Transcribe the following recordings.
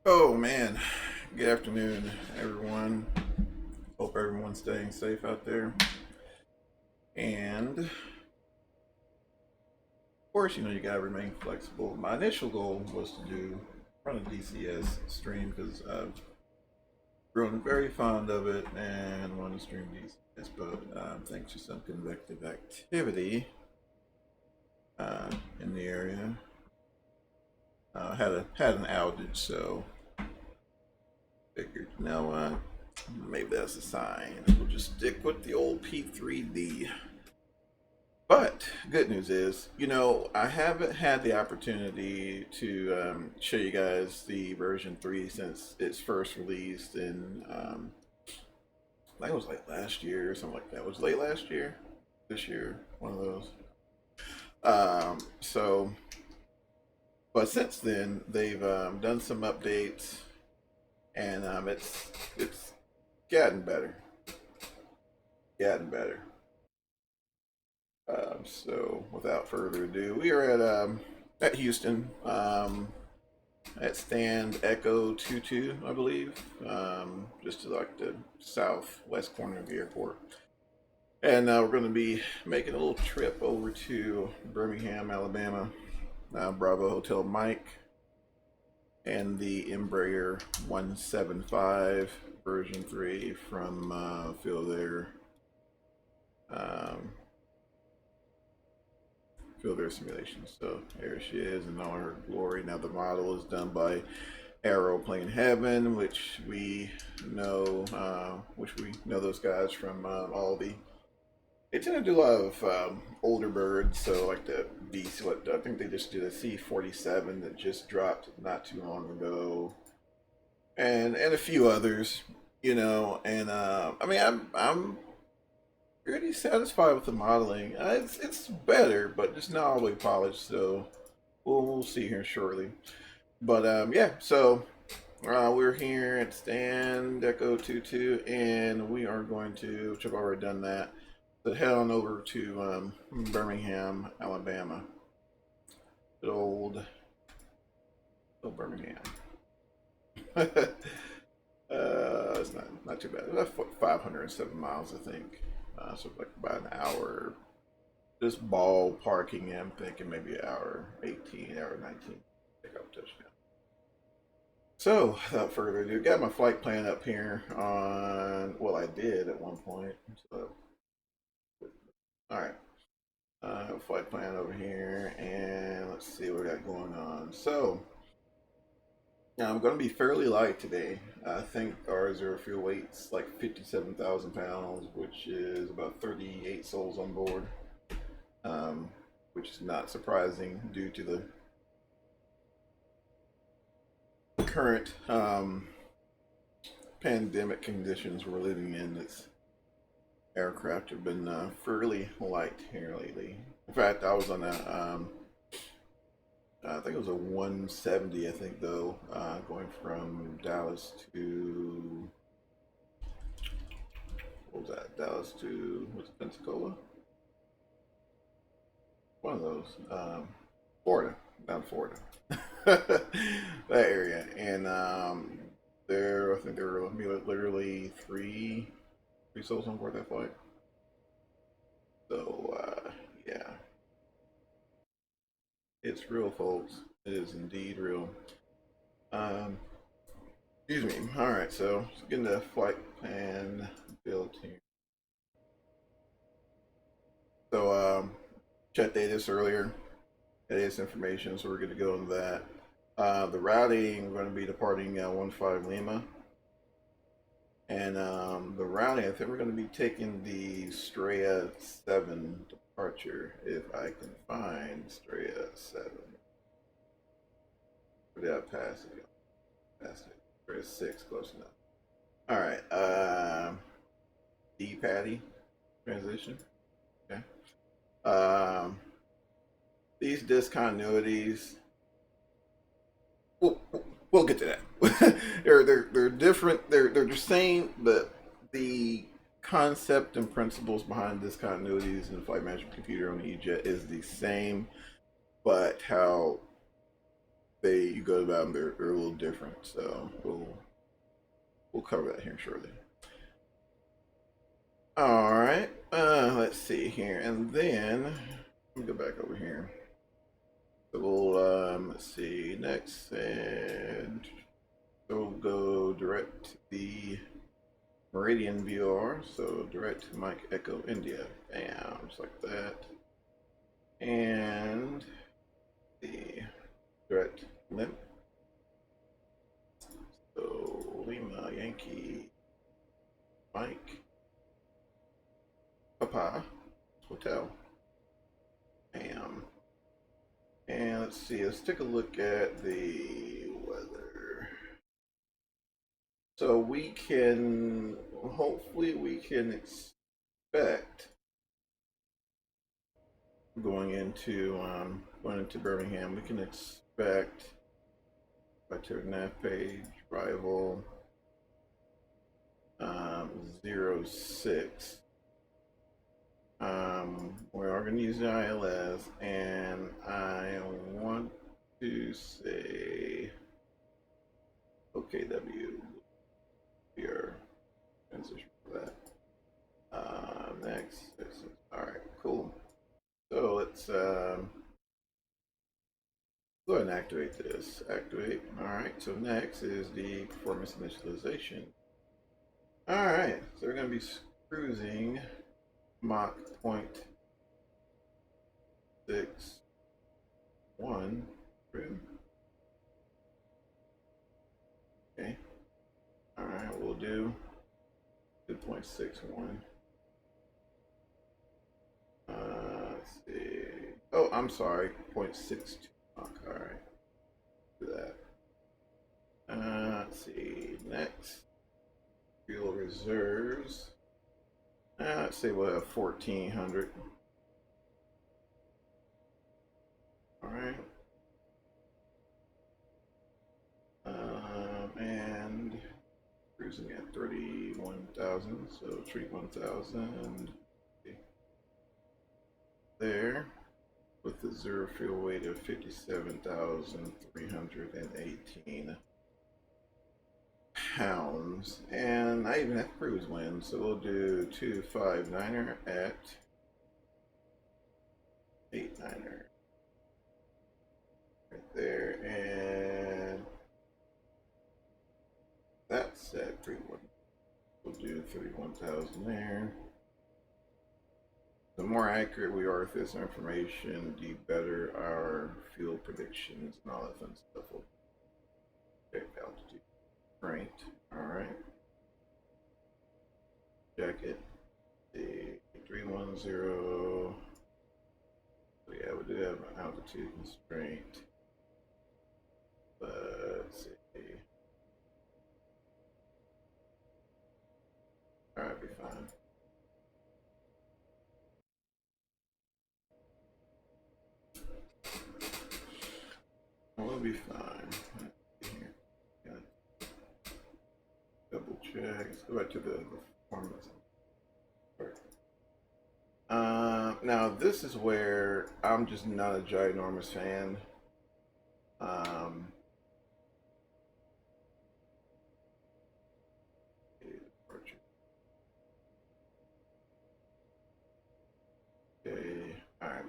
Oh man, good afternoon, everyone. Hope everyone's staying safe out there. And of course, you gotta remain flexible. My initial goal was to run a DCS stream because I've grown very fond of it and want to stream DCS, but thanks to some convective activity in the area, had an outage, so figured, maybe that's a sign. We'll just stick with the old P3D. But good news is, I haven't had the opportunity to show you guys the version 3 since it's first released in, I think it was like last year or something like that. It was late last year, this year, one of those. So, but since then, they've done some updates, and it's gotten better, gotten better. So without further ado, we are at Houston, at stand Echo 22, I believe, just to like the southwest corner of the airport. And we're going to be making a little trip over to Birmingham, Alabama, Bravo Hotel Mike, and the Embraer 175 version 3 from Feelthere. Feelthere simulations. So there she is in all her glory. Now the model is done by Aeroplane Heaven, which we know those guys from all the. They tend to do a lot of older birds, so like the beast. What I think they just did a C-47 that just dropped not too long ago, and a few others, And I mean, I'm pretty satisfied with the modeling. It's better, but it's not all the way polished. So we'll see here shortly. But yeah, so we're here at stand Echo 22, and we are going to, which I've already done that, but head on over to Birmingham, Alabama. Good old Birmingham. It's not too bad. It's about 507 miles, I think. So like about an hour. Just ballparking, I'm thinking maybe an hour 18, hour 19. Pick up touchdown. So without further ado, got my flight plan up here on. Well, I did at one point. So, all right. Flight plan over here, and let's see what we got going on. So. Now I'm going to be fairly light today. I think our zero fuel weight's like 57,000 pounds, which is about 38 souls on board, which is not surprising due to the current pandemic conditions we're living in. This aircraft have been fairly light here lately. In fact, I was on a I think it was a 170, I think, though, going from Dallas to, what was that? Dallas to, what's it, Pensacola? One of those. Florida, down Florida. That area. And I think there were literally three souls on board that flight. So, yeah. It's real, folks. It is indeed real. Excuse me. All right, so let's get into flight plan build here. So, checked this earlier. This information, so we're good to go into that. The routing, we're going to be departing 15 Lima. And the routing, I think we're going to be taking the Straya 7 departure, if I can find Straya 7. Or did I pass it? Passed it. Straya 6, close enough. All right. D Patty transition. Okay. These discontinuities, we'll get to that. they're different. They're the same, but the concept and principles behind discontinuities in the flight management computer on the E-Jet is the same, but how you go about them, they're a little different. So we'll cover that here shortly. All right, let's see here, and then let me go back over here. So we'll let's see next, and we'll go direct to the Meridian viewer. So direct to Mike Echo India, bam, just like that, and the direct limp. So Lima Yankee Mike Papa Hotel. Bam. And let's see, let's take a look at the weather. So we can, hopefully we can expect going into Birmingham, we can expect, by to the nav page, arrival 06. We are going to use the ILS, and I want to say OKW. We are transition for that. Next. All right, cool. So let's go ahead and activate this. Activate. All right. So next is the performance initialization. All right. So we're going to be cruising Mach 0.61 through. Okay. All right. We'll do 2.61. Let's see. Oh, I'm sorry. 0.62 Mach. All right. Do that. Let's see. Next, fuel reserves. Let's say we'll have 1400. All right. And cruising at 31,000. So treat 1,000 there with the zero fuel weight of 57,318 pounds. And I even have cruise wind, so we'll do 259er at 89er right there, and that's at 31. We'll do 31,000 there. The more accurate we are with this information, the better our fuel predictions and all that fun stuff will be. Okay, altitude. Right. Alright. Jacket. The 310. So yeah, we do have an altitude constraint. But let's see. Alright, be fine. We'll be fine. Here. Yeah. Double check. Let's go back to the performance. Now this is where I'm just not a ginormous fan. Okay, all right.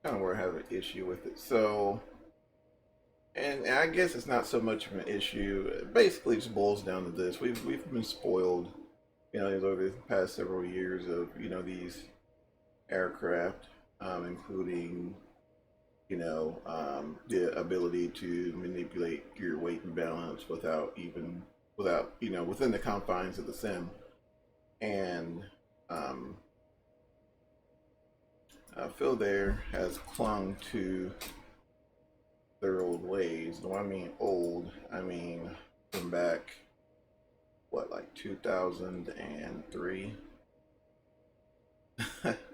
Kind of where I have an issue with it. So, and I guess it's not so much of an issue. It basically just boils down to this: we've been spoiled, over the past several years of these aircraft, including the ability to manipulate your weight and balance without within the confines of the sim, and Feelthere has clung to their old ways. When I mean old, I mean from back, what, like 2003?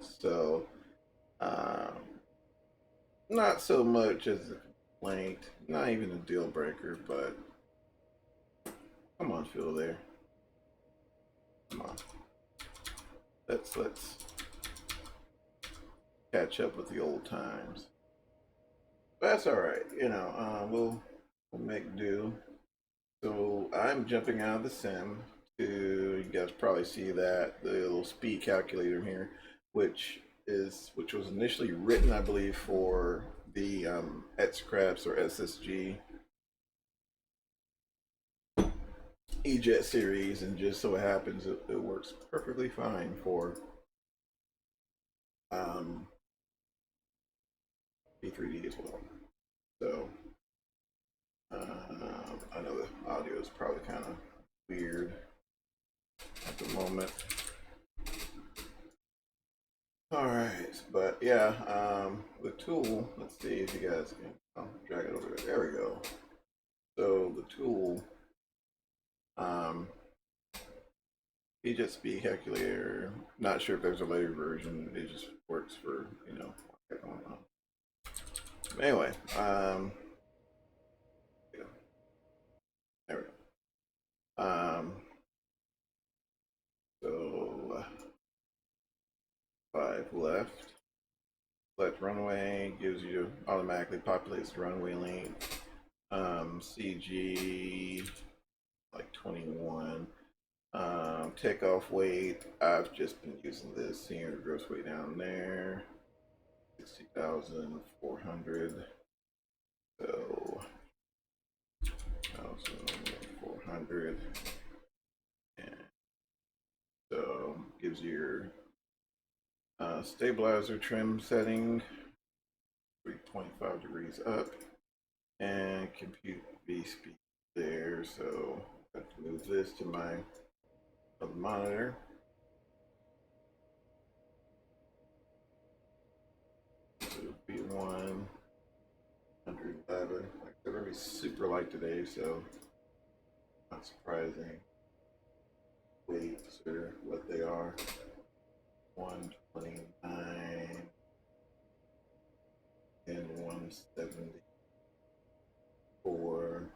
So, not so much as a complaint, not even a deal breaker, but come on, Feelthere. Come on. Let's catch up with the old times. That's all right. You know, we'll make do. So I'm jumping out of the sim to, you guys probably see that, the little speed calculator here, which was initially written, I believe, for the XCraps or SSG EJet series, and just so happens it works perfectly fine for um, P3D as well. So I know the audio is probably kind of weird at the moment. All right, but yeah, the tool. Let's see if you guys can drag it over there. There we go. So the tool, um, EJet speed calculator. Not sure if there's a later version. It just works for what's going on. Anyway, yeah, there we go. So 5 left. Select runway, gives you automatically populates the runway length. CG like 21. Takeoff weight, I've just been using this, seeing your gross weight down there, 60,400. So 1,400, and so gives you your stabilizer trim setting, 3.5 degrees up, and compute V speed there. So I have to move this to my other monitor. So B1 111. Like they're gonna be super light today, so not surprising. Weights are what they are. 129 and 174.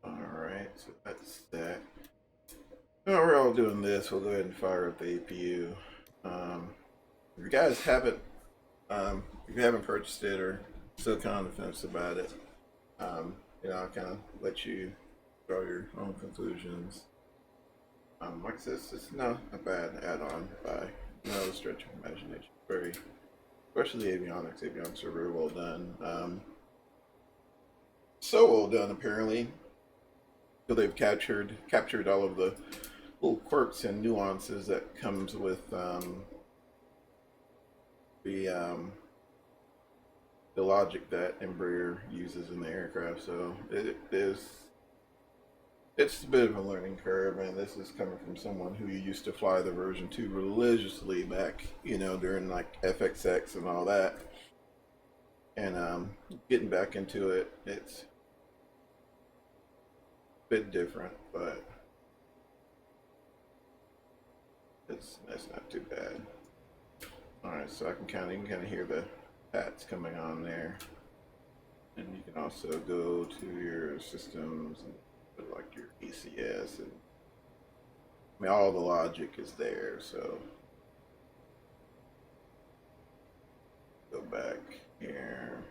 Alright, so that's that. Now we're all doing this. We'll go ahead and fire up the APU. If you guys haven't, if you haven't purchased it or still kind of on the fence about it, I'll kind of let you draw your own conclusions. Like I said, it's not a bad add-on by no stretch of imagination. Very, especially the avionics. Avionics are very well done. So well done, apparently. So they've captured all of the little quirks and nuances that comes with the logic that Embraer uses in the aircraft. So it's a bit of a learning curve, and this is coming from someone who used to fly the version 2 religiously back, during like FXX and all that. And getting back into it, it's a bit different, but that's not too bad. All right, so you can kind of hear the pats coming on there, and you can also go to your systems and put like your ECS, and I mean all the logic is there. So go back here,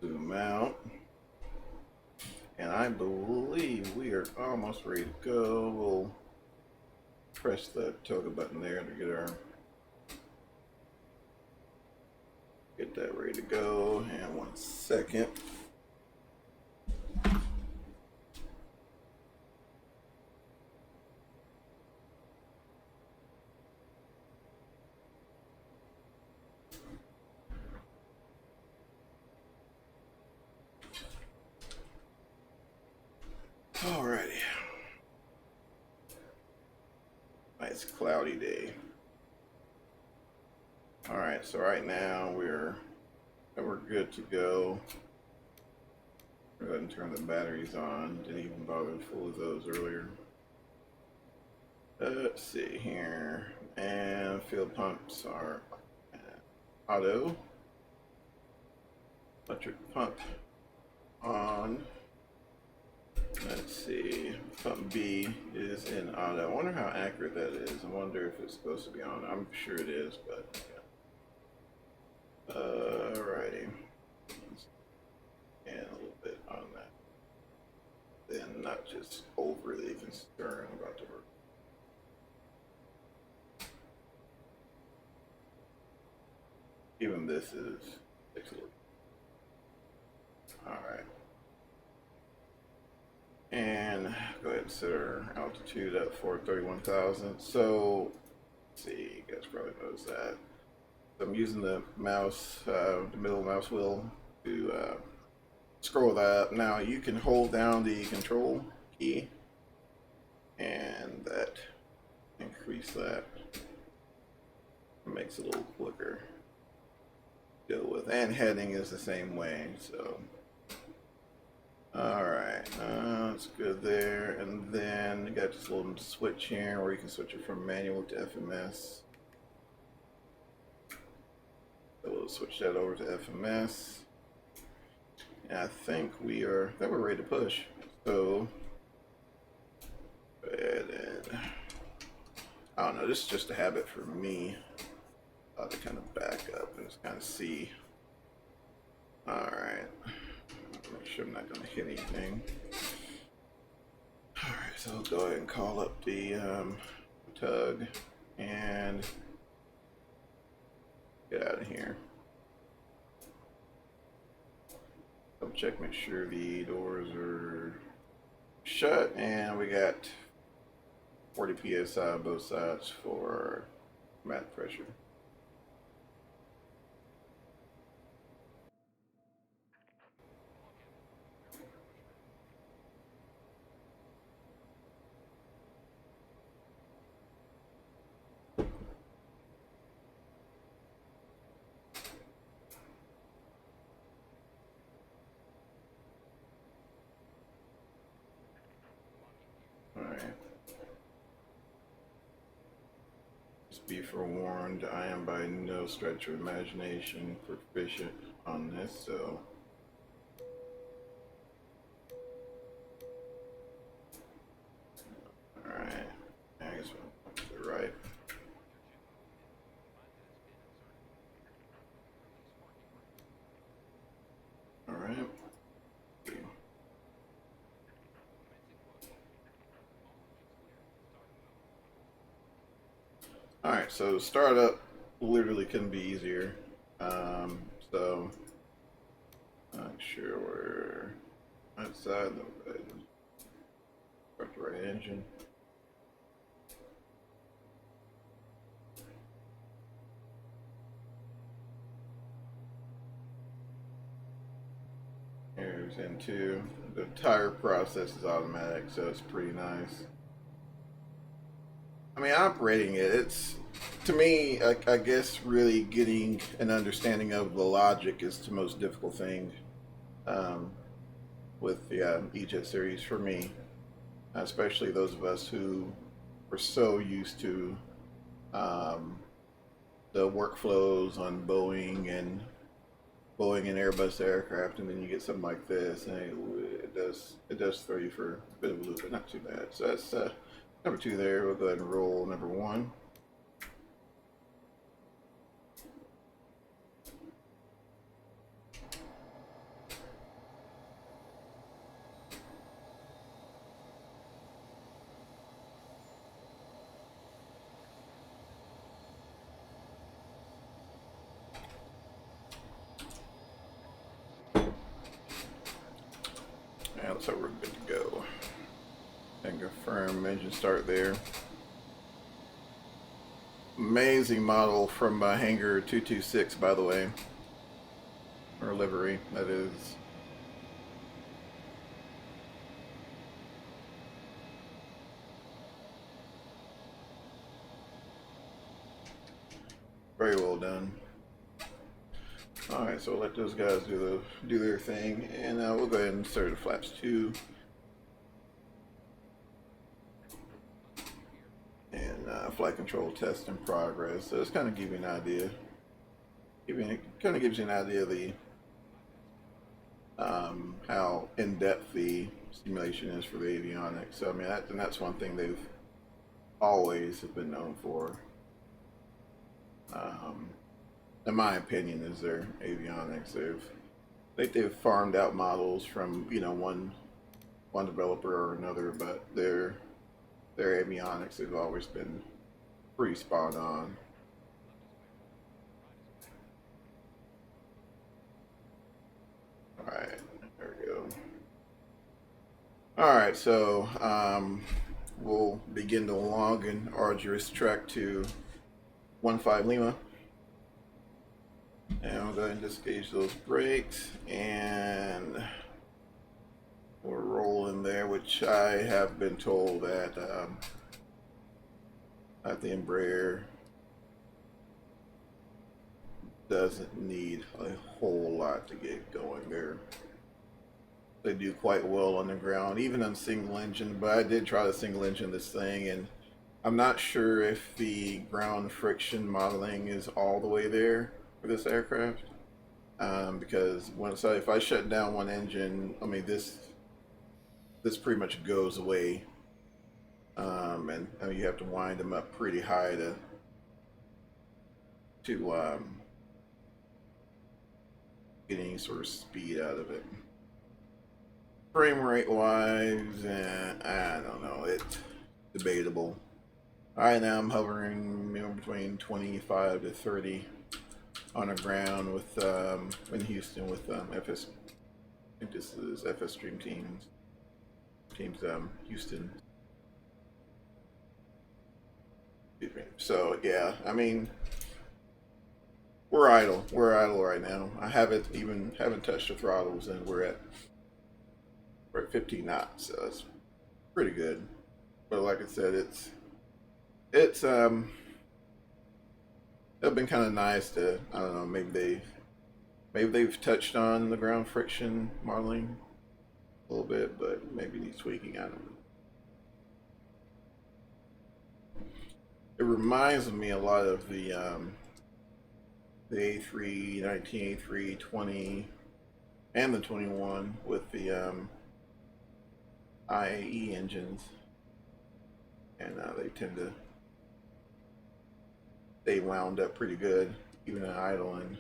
zoom out, and I believe we are almost ready to go. We'll press the toga button there to get that ready to go. And 1 second. Alrighty. Nice cloudy day. Alright, so right now we're good to go. Go ahead and turn the batteries on. Didn't even bother to fool with those earlier. Let's see here. And fuel pumps are auto. Electric pump on. Let's see. Pump B is in auto. I wonder how accurate that is. I wonder if it's supposed to be on. I'm sure it is, but yeah. Alrighty. And a little bit on that. Then not just overly concerned about the work. Even this is excellent. Alright. And go ahead and set our altitude at 431,000. So, let's see, you guys probably noticed that. So I'm using the mouse, the middle mouse wheel to scroll that up. Now you can hold down the control key and that increase that. It makes it a little quicker to deal with. And heading is the same way, so. Alright, that's good there. And then you got this little switch here where you can switch it from manual to FMS. So we'll switch that over to FMS. And I think we're ready to push. So go ahead and I don't know, this is just a habit for me. To kind of back up and just kind of see. Alright. Make sure I'm not going to hit anything. Alright, so I'll go ahead and call up the tug and get out of here. Double check, make sure the doors are shut, and we got 40 psi on both sides for mat pressure. Be forewarned, I am by no stretch of imagination proficient on this, so alright, I guess we'll to the right. Alright. Alright, so startup literally couldn't be easier. So not sure we're outside the start the right engine. Here's into the tire process is automatic, so it's pretty nice. I mean, operating it, it's, to me, I guess really getting an understanding of the logic is the most difficult thing with the E-Jet series for me, especially those of us who were so used to the workflows on Boeing and Airbus aircraft, and then you get something like this, and it does throw you for a bit of a loop, but not too bad. So that's number 2 there. We'll go ahead and roll number 1. And so we're good to go. And confirm engine start there. Amazing model from Hangar 226, by the way, or livery, that is. Very well done. All right, so we'll let those guys do their thing, and we'll go ahead and start the flaps 2. Flight control test in progress. So it's kind of give you an idea. Kind of gives you an idea of the how in depth the simulation is for the avionics. So I mean, that's one thing they've always have been known for. In my opinion, is their avionics. They've farmed out models from one developer or another, but their avionics have always been pretty spot on. All right, there we go. All right, so we'll begin the long and arduous trek to 1.5 Lima. And we'll go ahead and disengage those brakes, and we'll roll in there, which I have been told that the Embraer doesn't need a whole lot to get going there. They do quite well on the ground, even on single engine, but I did try to single engine this thing, and I'm not sure if the ground friction modeling is all the way there for this aircraft, because if I shut down one engine, I mean this pretty much goes away, and I mean, you have to wind them up pretty high to get any sort of speed out of it. Frame rate wise, I don't know, it's debatable. Right now I'm hovering between 25 to 30 on the ground with in Houston with FS. I think this is FS Stream Teams Houston. So yeah, I mean, we're idle right now. I haven't touched the throttles, and we're at 15 knots, so that's pretty good. But like I said, it's been kind of nice to, I don't know, maybe they've touched on the ground friction modeling a little bit, but maybe needs tweaking. I don't know. It reminds me a lot of the A3, 19, A3, 20, and the 21 with the IAE engines, and they tend to stay wound up pretty good, even in idling.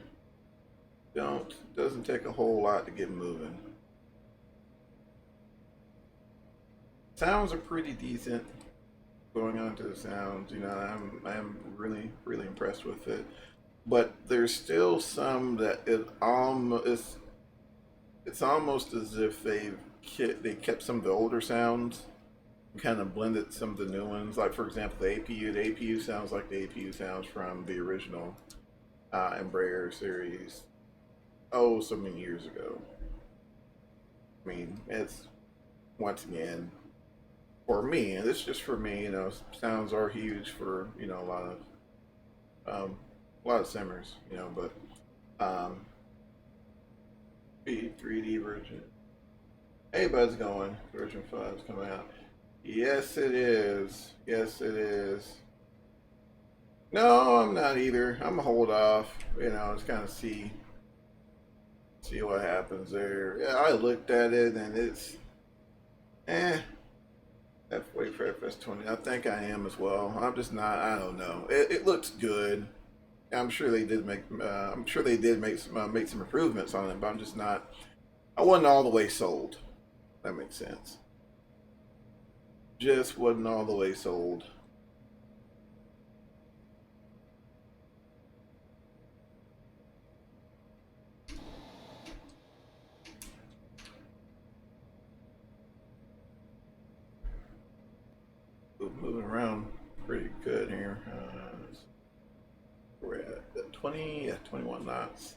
Doesn't take a whole lot to get moving. Sounds are pretty decent. Going on to the sounds, I'm really impressed with it. But there's still some that it's almost as if they kept some of the older sounds and kind of blended some of the new ones. Like for example, the APU sounds like the APU sounds from the original Embraer series. Oh, so many years ago. I mean, it's once again, for me, and this is just for me, sounds are huge for a lot of simmers, but P3D version. Hey, bud's going. Version 5 is coming out. Yes, it is. Yes, it is. No, I'm not either. I'm gonna hold off. Just kind of see what happens there. Yeah, I looked at it and it's, wait for FS20. I think I am as well. I'm just not. I don't know. It looks good. I'm sure they did make. Make some improvements on it, but I'm just not. I wasn't all the way sold. That makes sense. Just wasn't all the way sold. Moving around pretty good here. We're at 21 knots.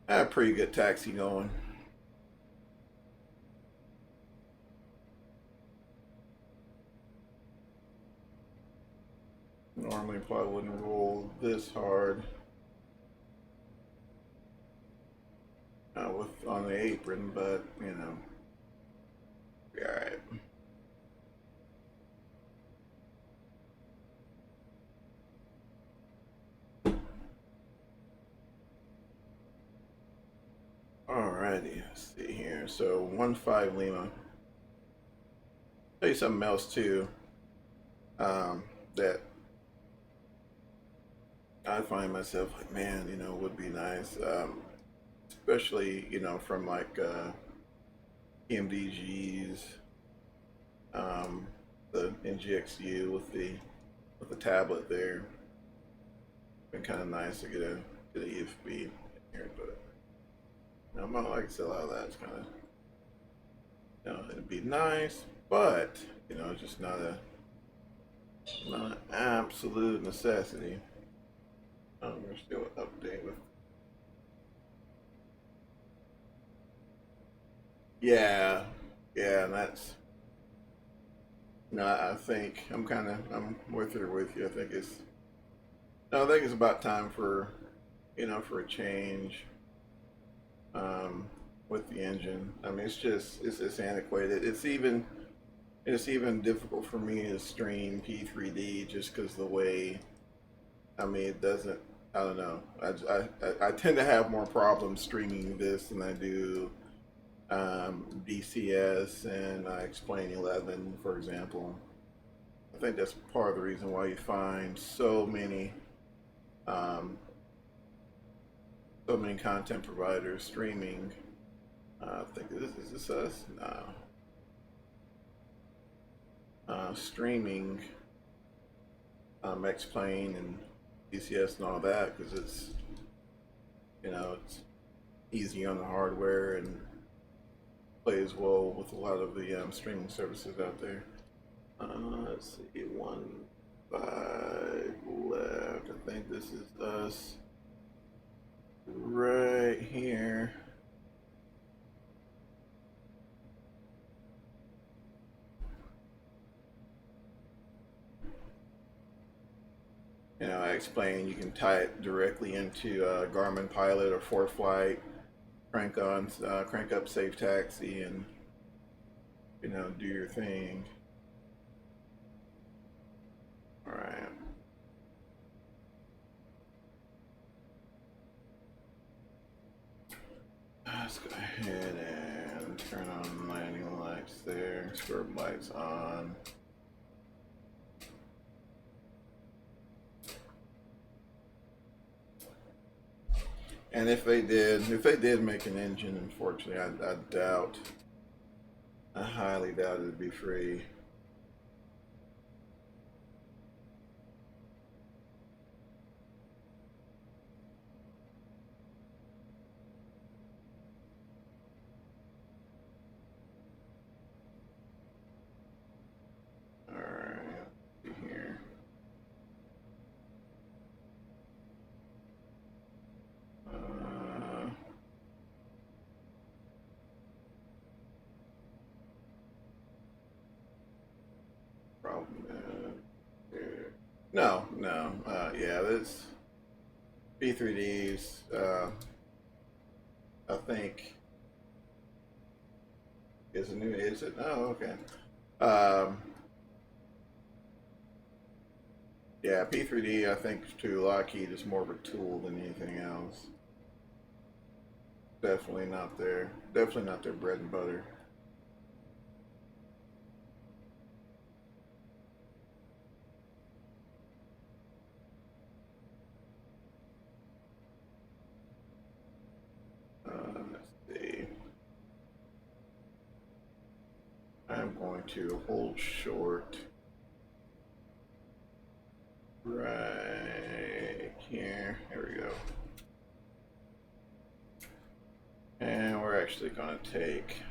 I have a pretty good taxi going. Normally probably wouldn't roll this hard on the apron, but be all right. Alrighty, let's see here. So 1-5 Lima. Tell you something else too. That I find myself like, man, you know, would be nice. Especially, you know, from like EMDGs, the NGXU with the tablet there. Been kind of nice to get a EFB in here, but you know, I'm not like I said, a lot of that's kind of, you know, it'd be nice, but you know, it's just not an absolute necessity. We're still update with. Yeah, yeah, and that's. No, I think I'm with her with you. I think it's. No, I think it's about time for, you know, for a change. With the engine, I mean, it's antiquated. It's even difficult for me to stream P3D just because the way. I mean, it doesn't. I don't know. I tend to have more problems streaming this than I do DCS and Explain 11, for example. I think that's part of the reason why you find so many content providers streaming. I think is this us? No. Streaming Explain and DCS and all that because it's, you know, it's easy on the hardware and plays well with a lot of the streaming services out there. Let's see, 1-5 left. I think this is us right here. You know, I explained you can tie it directly into Garmin Pilot or ForeFlight, crank up Safe Taxi, and you know, do your thing. All right. Let's go ahead and turn on landing lights there. Strobe lights on. And if they did make an engine, unfortunately, I highly doubt it'd be free. All right, let's see here. No, yeah, this P3Ds, I think is it? Oh, okay. Yeah, P3D, I think to Lockheed is more of a tool than anything else. Definitely not their bread and butter. Let's see. I'm going to hold short right here. Here we go. And we're actually going to take.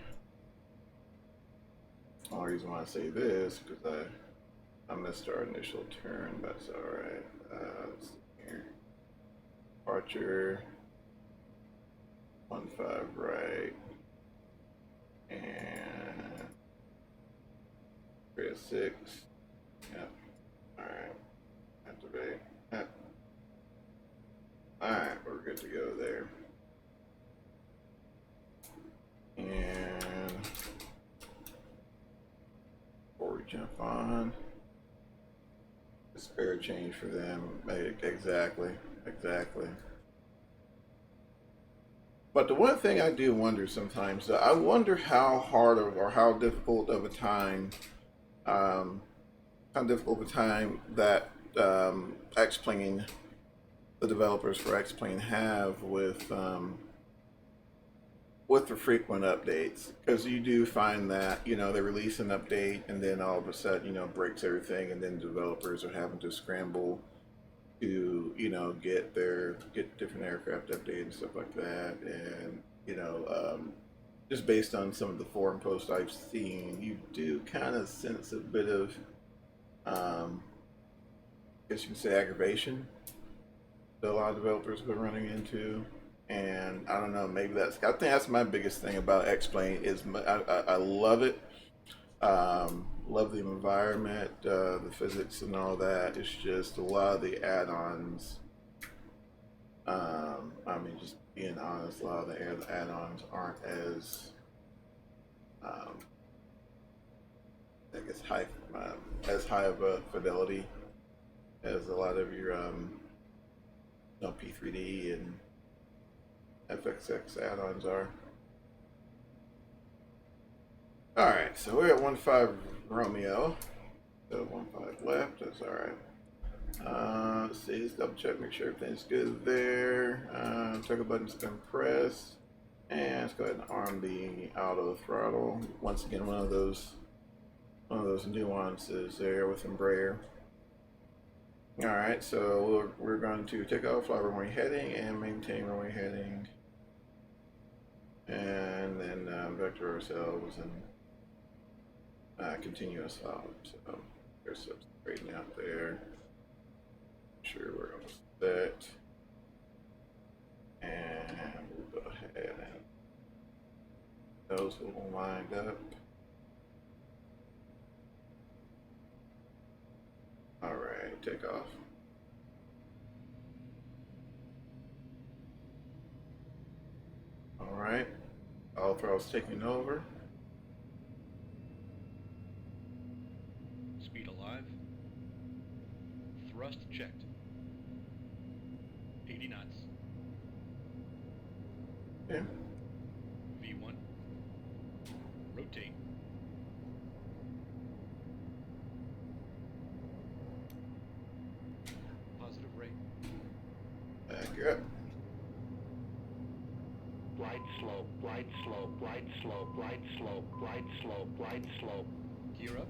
The only reason why I say this because I missed our initial turn, but that's all right. Let's see here. Departure. 1-5 right. And 3-6. Yep. Alright. Activate. Yep. Alright, we're good to go there. And before we jump on, the spare change for them. Exactly. But the one thing I do wonder sometimes, I wonder how hard or how difficult of a time, um, that X-Plane, the developers for X-Plane have with the frequent updates, because you do find that they release an update and then all of a sudden breaks everything, and then developers are having to scramble to get different aircraft updated and stuff like that. And just based on some of the forum posts I've seen, you do kind of sense a bit of I guess you can say aggravation that a lot of developers have been running into. And I don't know, maybe I think that's my biggest thing about X-Plane is I love it. Love the environment, the physics and all that. It's just a lot of the add-ons. I mean, just being honest, a lot of the add-ons aren't I guess, as high of a fidelity as a lot of your P3D and FXX add-ons are. Alright, so we're at 1.5 Romeo. So 1.5 left, that's alright. Let's see, let's double check, make sure everything's good there. Toggle button's been pressed. And let's go ahead and arm the auto throttle. Once again, one of those nuances there with Embraer. Alright, so we're going to take off, fly runway heading, and maintain runway heading. And then vector ourselves and continuous out. So there's some straighten out there. Sure, we're almost set. And we'll go ahead and those will lined up. Alright, take off. Alright, all throttles taking over. Speed alive. Thrust checked. 80 knots. Yeah. V1. Rotate. Positive rate. Accurate. Glide slope, glide slope, glide slope, glide slope, glide slope, glide slope. Gear up.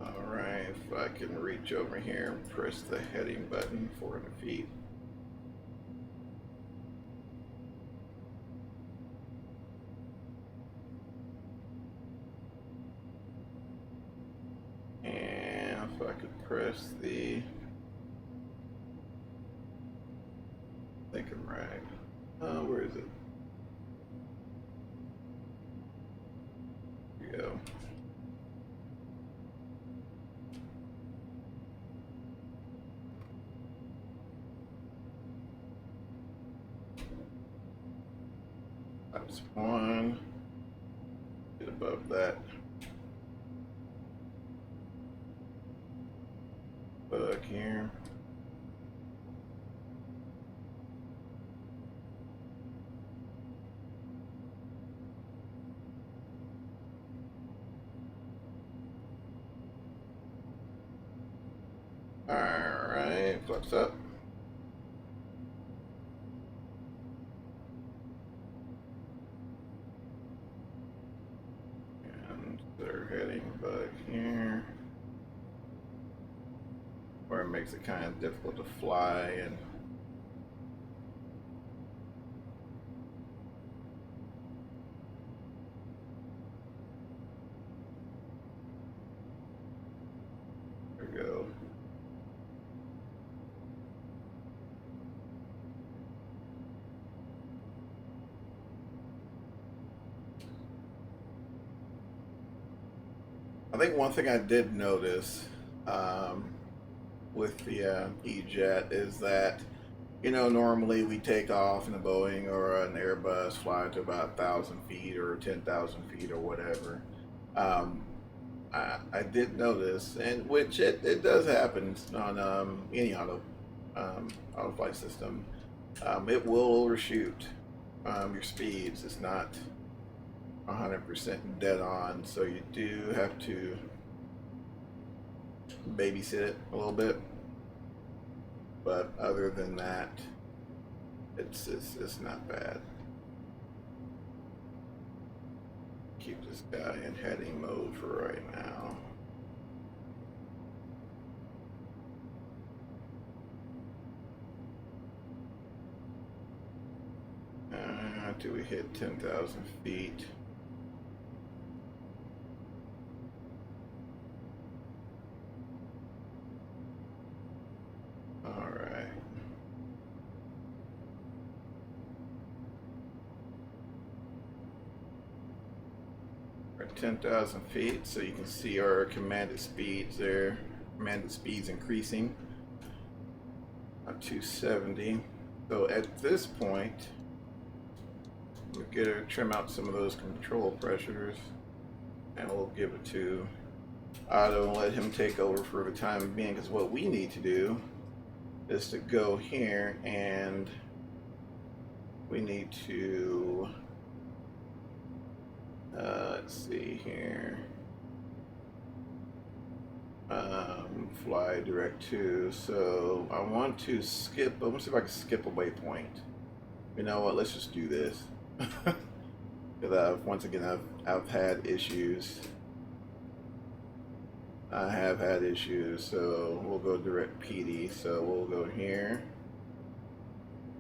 Alright, if I can reach over here and press the heading button 400 feet. And if I could press the... I think I'm right. Where is it? Here we go. That's one. Get above that. Bug here. Alright, flex up. And they're heading back here, where it makes it kind of difficult to fly. And there we go. I think one thing I did notice with the E-Jet is that, normally we take off in a Boeing or an Airbus, fly to about 1,000 feet or 10,000 feet or whatever. I did notice, and which it does happen on any auto flight system. It will overshoot your speeds. It's not 100% dead on, so you do have to babysit it a little bit. But other than that, it's not bad. Keep this guy in heading mode for right now. Till we hit 10,000 feet. All right. We're at 10,000 feet, so you can see our commanded speeds there. Commanded speeds increasing. 270. So at this point, we're gonna trim out some of those control pressures, and we'll give it to Otto and let him take over for the time being. Because what we need to do is to go here, and we need to let's see here. Fly direct to. So I want to skip. Let me see if I can skip a waypoint. You know what? Let's just do this. Because once again, I've had issues. I have had issues. So we'll go direct PD. So we'll go here.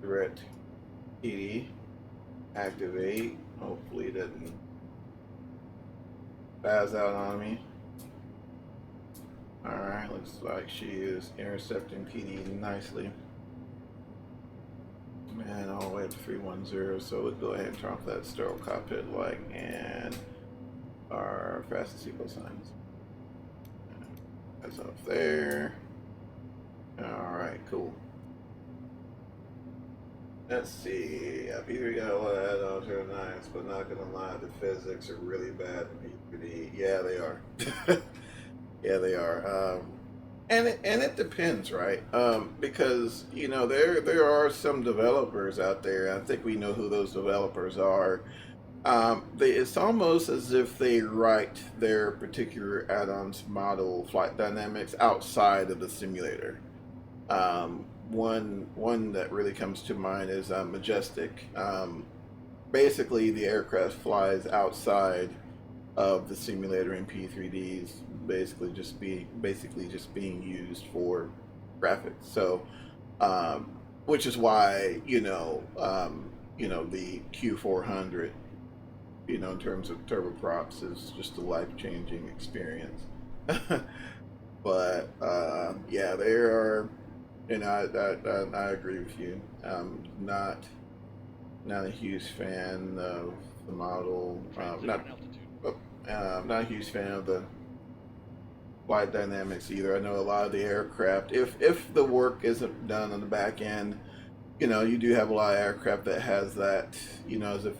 Direct PD. Activate. Hopefully it doesn't spaz out on me. Alright, looks like she is intercepting PD nicely. And all the way up to 310, so we'll go ahead and turn off that sterile cockpit light and our fastest equal signs. That's up there. Alright, cool. Let's see. P3 got a lot of add-ons that are nice, but not gonna lie, the physics are really bad in P3D. Yeah, they are. Yeah, they are. And it depends, right? Because you know there are some developers out there. I think we know who those developers are. It's almost as if they write their particular add-ons model flight dynamics outside of the simulator. One that really comes to mind is Majestic. Basically, the aircraft flies outside of the simulator in P3Ds, basically just being used for graphics. So, which is why the Q400, in terms of turboprops, is just a life-changing experience. But yeah, they are. And I agree with you. Not a huge fan of the model. Not a huge fan of the flight dynamics either. I know a lot of the aircraft, if the work isn't done on the back end, you do have a lot of aircraft that has that, as if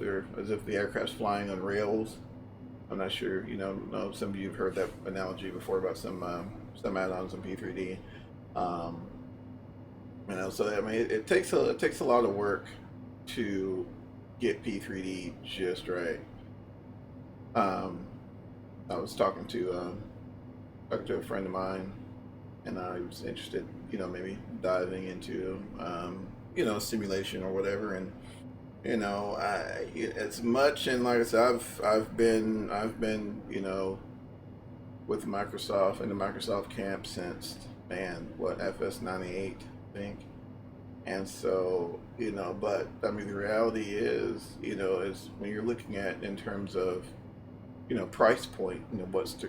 the aircraft's flying on rails. I'm not sure, some of you have heard that analogy before about some add-ons in P3D. So I mean, it takes a lot of work to get P3D just right. I was talking to a friend of mine, and I was interested, maybe diving into, simulation or whatever. And as much, and like I said, I've been, with Microsoft in the Microsoft camp since FS98, I think. And so, but I mean, the reality is, is when you're looking at in terms of price point, what's the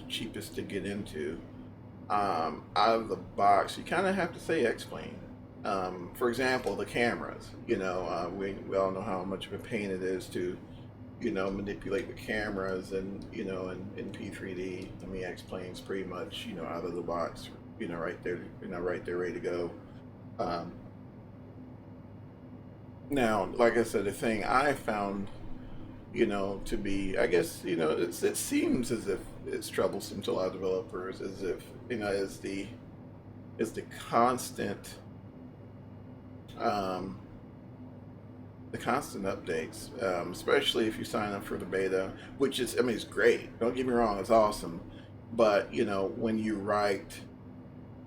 cheapest to get into, out of the box, you kind of have to say X-Plane. For example, the cameras, we all know how much of a pain it is to, manipulate the cameras, and, in P3D, I mean, X-Plane's pretty much, out of the box, right there, ready to go. Now, like I said, the thing I found you know, to be, I guess, you know, it seems as if it's troublesome to a lot of developers, as if, you know, as the constant, um, the constant updates, especially if you sign up for the beta, which is, I mean, it's great. Don't get me wrong, it's awesome. But, you know, when you write,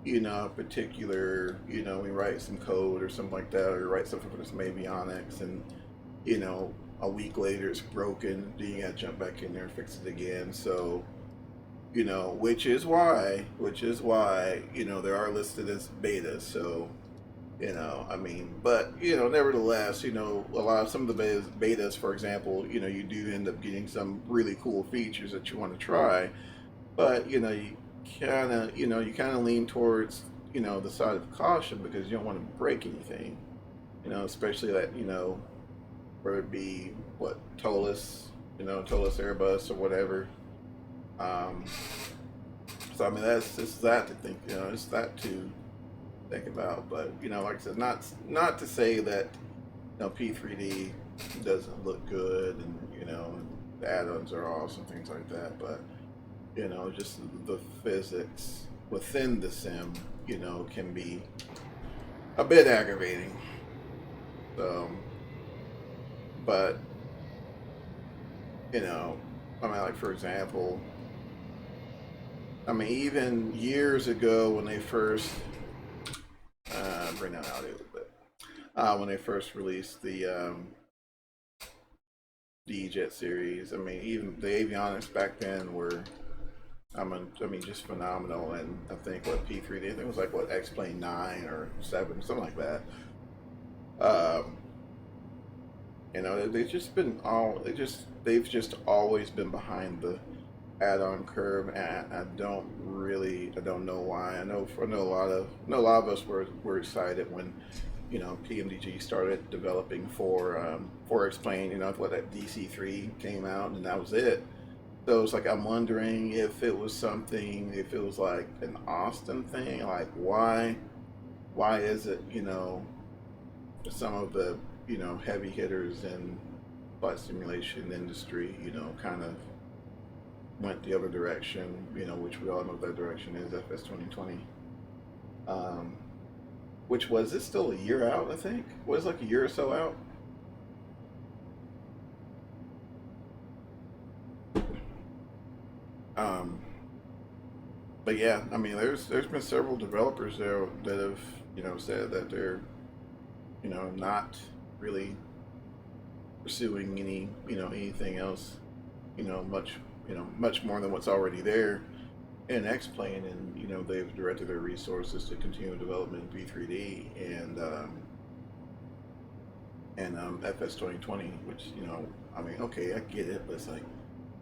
you know, a particular, you know, we write some code or something like that, or you write something for some avionics, and, you know, a week later it's broken, then you gotta jump back in there and fix it again. So, you know, which is why, you know, they are listed as betas. So, you know, I mean, but, you know, nevertheless, you know, a lot of some of the betas, for example, you know, you do end up getting some really cool features that you want to try, but, you know, you kind of lean towards, you know, the side of caution, because you don't want to break anything, you know, especially that, you know, whether it be what TOLUS, you know, TOLUS Airbus or whatever. So I mean, that's just that to think, you know, it's that to think about. But, you know, like I said, not to say that, you know, P3D doesn't look good, and, you know, the add-ons are awesome, things like that. But, you know, just the physics within the sim, you know, can be a bit aggravating. So, but, you know, I mean, like, for example, I mean, even years ago when they first bring down audio a little bit, when they first released the Jet series, I mean, even the avionics back then were, I mean, just phenomenal. And I think what P3D, I think it was like what X-Plane 9 or 7, something like that. You know, they've just been they've just always been behind the add-on curve, and I don't know why. I know a lot of us were excited when, you know, PMDG started developing for Explain. You know, what, that DC3 came out, and that was it. So it's like, I'm wondering if it was something, if it was like an Austin thing, like why is it, you know, some of the, you know, heavy hitters in flight simulation industry, you know, kind of went the other direction, you know, which we all know that direction is FS 2020. Which was it still a year out, I think? Was like a year or so out? But yeah, I mean, there's been several developers there that have, you know, said that they're, you know, not really pursuing any, you know, anything else, you know, much more than what's already there in X-Plane, and, you know, they've directed their resources to continue development in P3D and FS 2020, which, you know, I mean, okay, I get it, but it's like,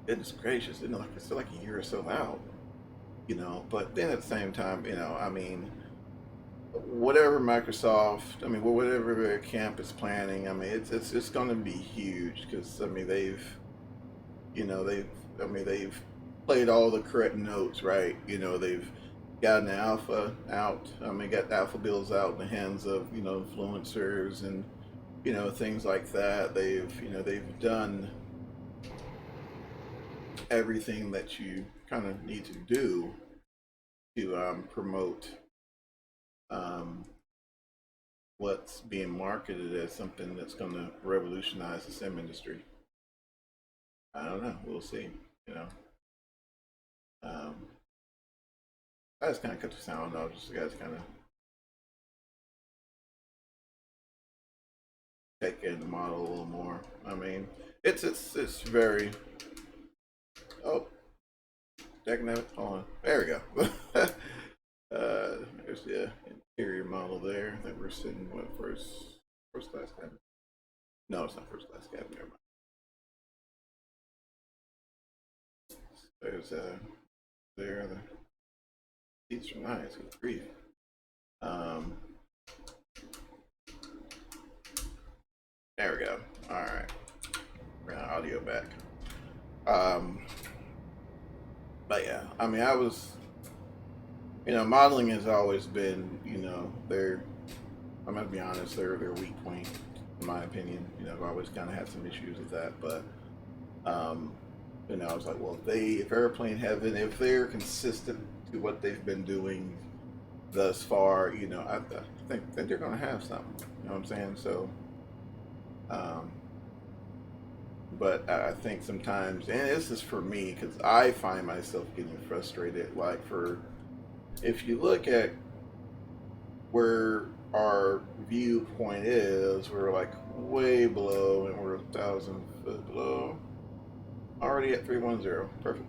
goodness gracious, you know, like it's still like a year or so out, you know. But then at the same time, you know, I mean, whatever Microsoft, I mean, whatever their camp is planning, I mean, it's going to be huge, because I mean, you know, they've played all the correct notes, right? You know, they've gotten alpha out. I mean, got alpha builds out in the hands of, you know, influencers and, you know, things like that. They've done everything that you kind of need to do to promote what's being marketed as something that's going to revolutionize the sim industry. I don't know. We'll see. You know, um, I just kind of cut the sound off, just so you guys kind of take in the model a little more. I mean, it's very. Oh, Decknote. Hold on. There we go. There's the interior model there that we're sitting with first class cabin. No, it's not first class cabin. Never mind. There's there the seats are nice. Good grief. There we go. All right. Bring our audio back. But yeah, I mean, you know, modeling has always been, you know, I'm gonna be honest, their weak point, in my opinion. You know, I've always kind of had some issues with that, but And I was like, well, if Airplane Heaven, if they're consistent to what they've been doing thus far, I think that they're going to have something. You know what I'm saying? So, um, but I think sometimes, and this is for me, because I find myself getting frustrated. Like, if you look at where our viewpoint is, we're like way below, and we're 1,000 foot below. Already at 310. Perfect.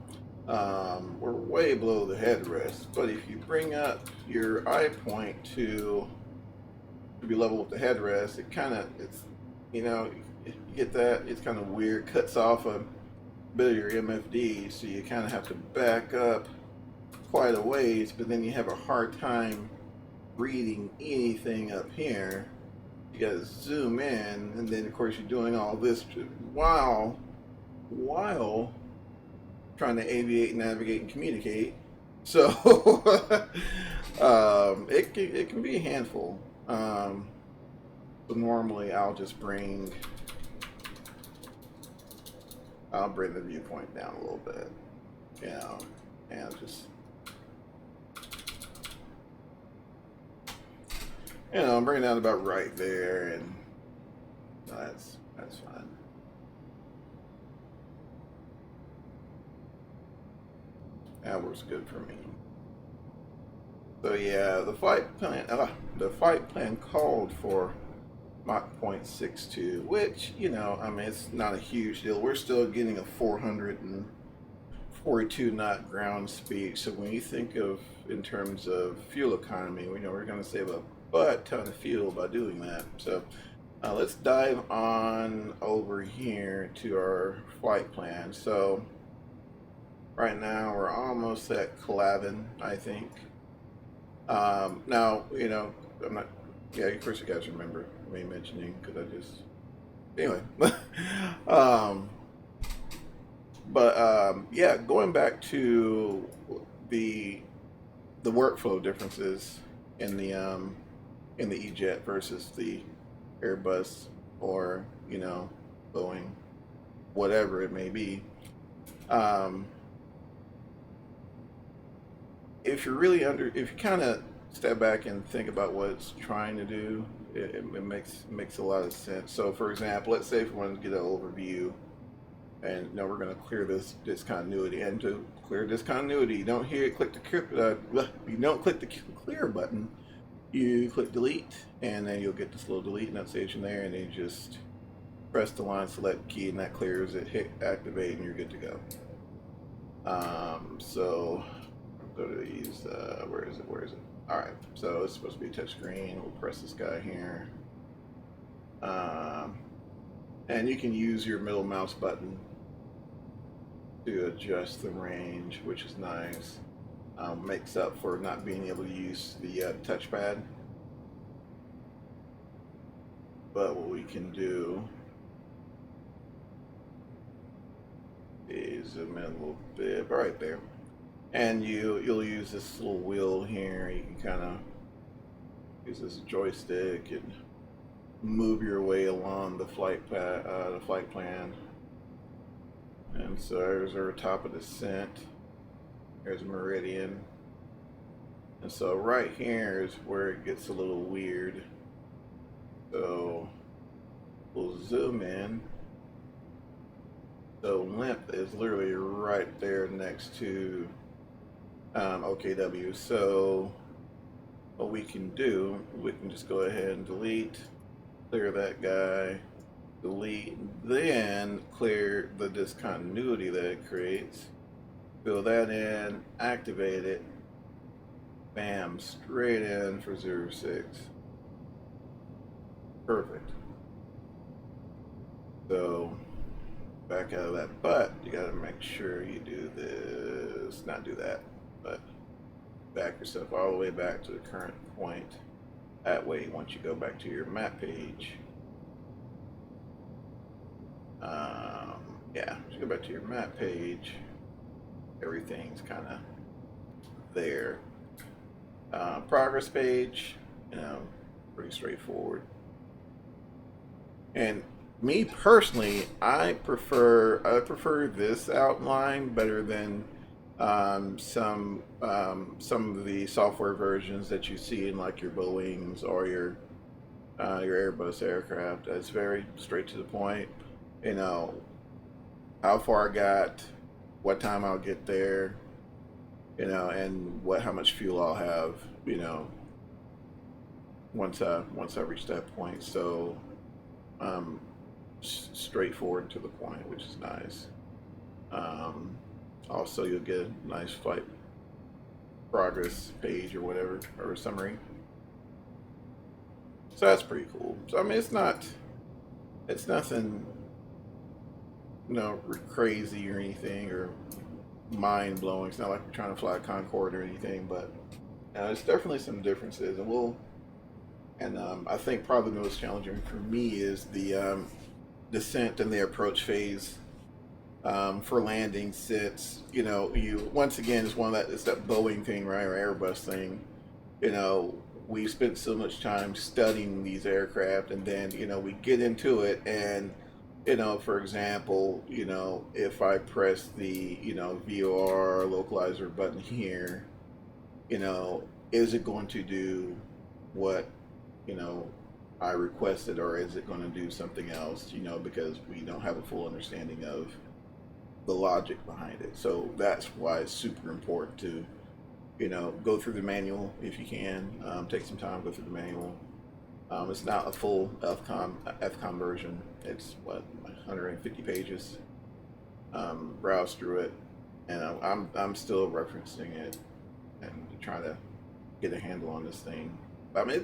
We're way below the headrest, but if you bring up your eye point to be level with the headrest, you get that, it's kind of weird, cuts off a bit of your MFD, so you kind of have to back up quite a ways, but then you have a hard time reading anything up here. You gotta zoom in, and then of course you're doing all this while trying to aviate, navigate, and communicate. So it can be a handful. But normally I'll bring the viewpoint down a little bit, and just bring it down about right there, and that's fine. That works good for me. So yeah, the flight plan called for Mach 0.62, which it's not a huge deal. We're still getting a 442 knot ground speed. So when you think of in terms of fuel economy, we know we're going to save a butt ton of fuel by doing that. So let's dive on over here to our flight plan. So right now we're almost at Clavin, I think. Now, I'm not, yeah, of course you guys remember me mentioning, because anyway. Yeah, going back to the workflow differences in the E-Jet versus the Airbus or, Boeing, whatever it may be. If you kind of step back and think about what it's trying to do, it makes a lot of sense. So, for example, let's say if we want to get an overview, and we're going to clear this discontinuity. And to clear discontinuity, you don't click the clear button. You click delete, and then you'll get this little delete notation there, and then you just press the line select key, and that clears it. Hit activate, and you're good to go. So go to these. Where is it? All right. So it's supposed to be a touch screen. We'll press this guy here, and you can use your middle mouse button to adjust the range, which is nice. Makes up for not being able to use the touchpad. But what we can do is zoom in a little bit, right there. And you'll use this little wheel here. You can kind of use this joystick and move your way along the flight plan. And so there's our top of descent. There's meridian. And so right here is where it gets a little weird. So we'll zoom in. So length is literally right there next to OKW. So what we can do, we can just go ahead and delete, clear that guy, delete, then clear the discontinuity that it creates, fill that in, activate it, bam, straight in for 06. Perfect. So back out of that, but you got to make sure you do this, not do that, but back yourself all the way back to the current point. That way, once you go back to your map page, you go back to your map page, everything's kind of there. Progress page, pretty straightforward. And me personally, I prefer this outline better than some of the software versions that you see in like your Boeing's or your Airbus aircraft. It's very straight to the point. You know, how far I got, what time I'll get there, you know, and how much fuel I'll have, you know, once I reach that point. So um, straightforward to the point, which is nice. Um, Also, you'll get a nice flight progress page or whatever, or a summary. So that's pretty cool. So I mean, it's nothing, you know, crazy or anything or mind blowing. It's not like we're trying to fly a Concorde or anything, but there's definitely some differences, and I think probably the most challenging for me is the descent and the approach phase for landing sits. You know, you once again it's one of that it's that Boeing thing, right, or Airbus thing. You know, we spent so much time studying these aircraft, and then you know we get into it, and you know, for example, you know, if I press the VOR localizer button here, you know, is it going to do what you know I requested, or is it going to do something else? You know, because we don't have a full understanding of the logic behind it. So that's why it's super important to, you know, go through the manual if you can. Take some time, go through the manual. It's not a full FCOM version. It's what 150 pages. Browse through it, and I'm still referencing it and trying to get a handle on this thing. I mean,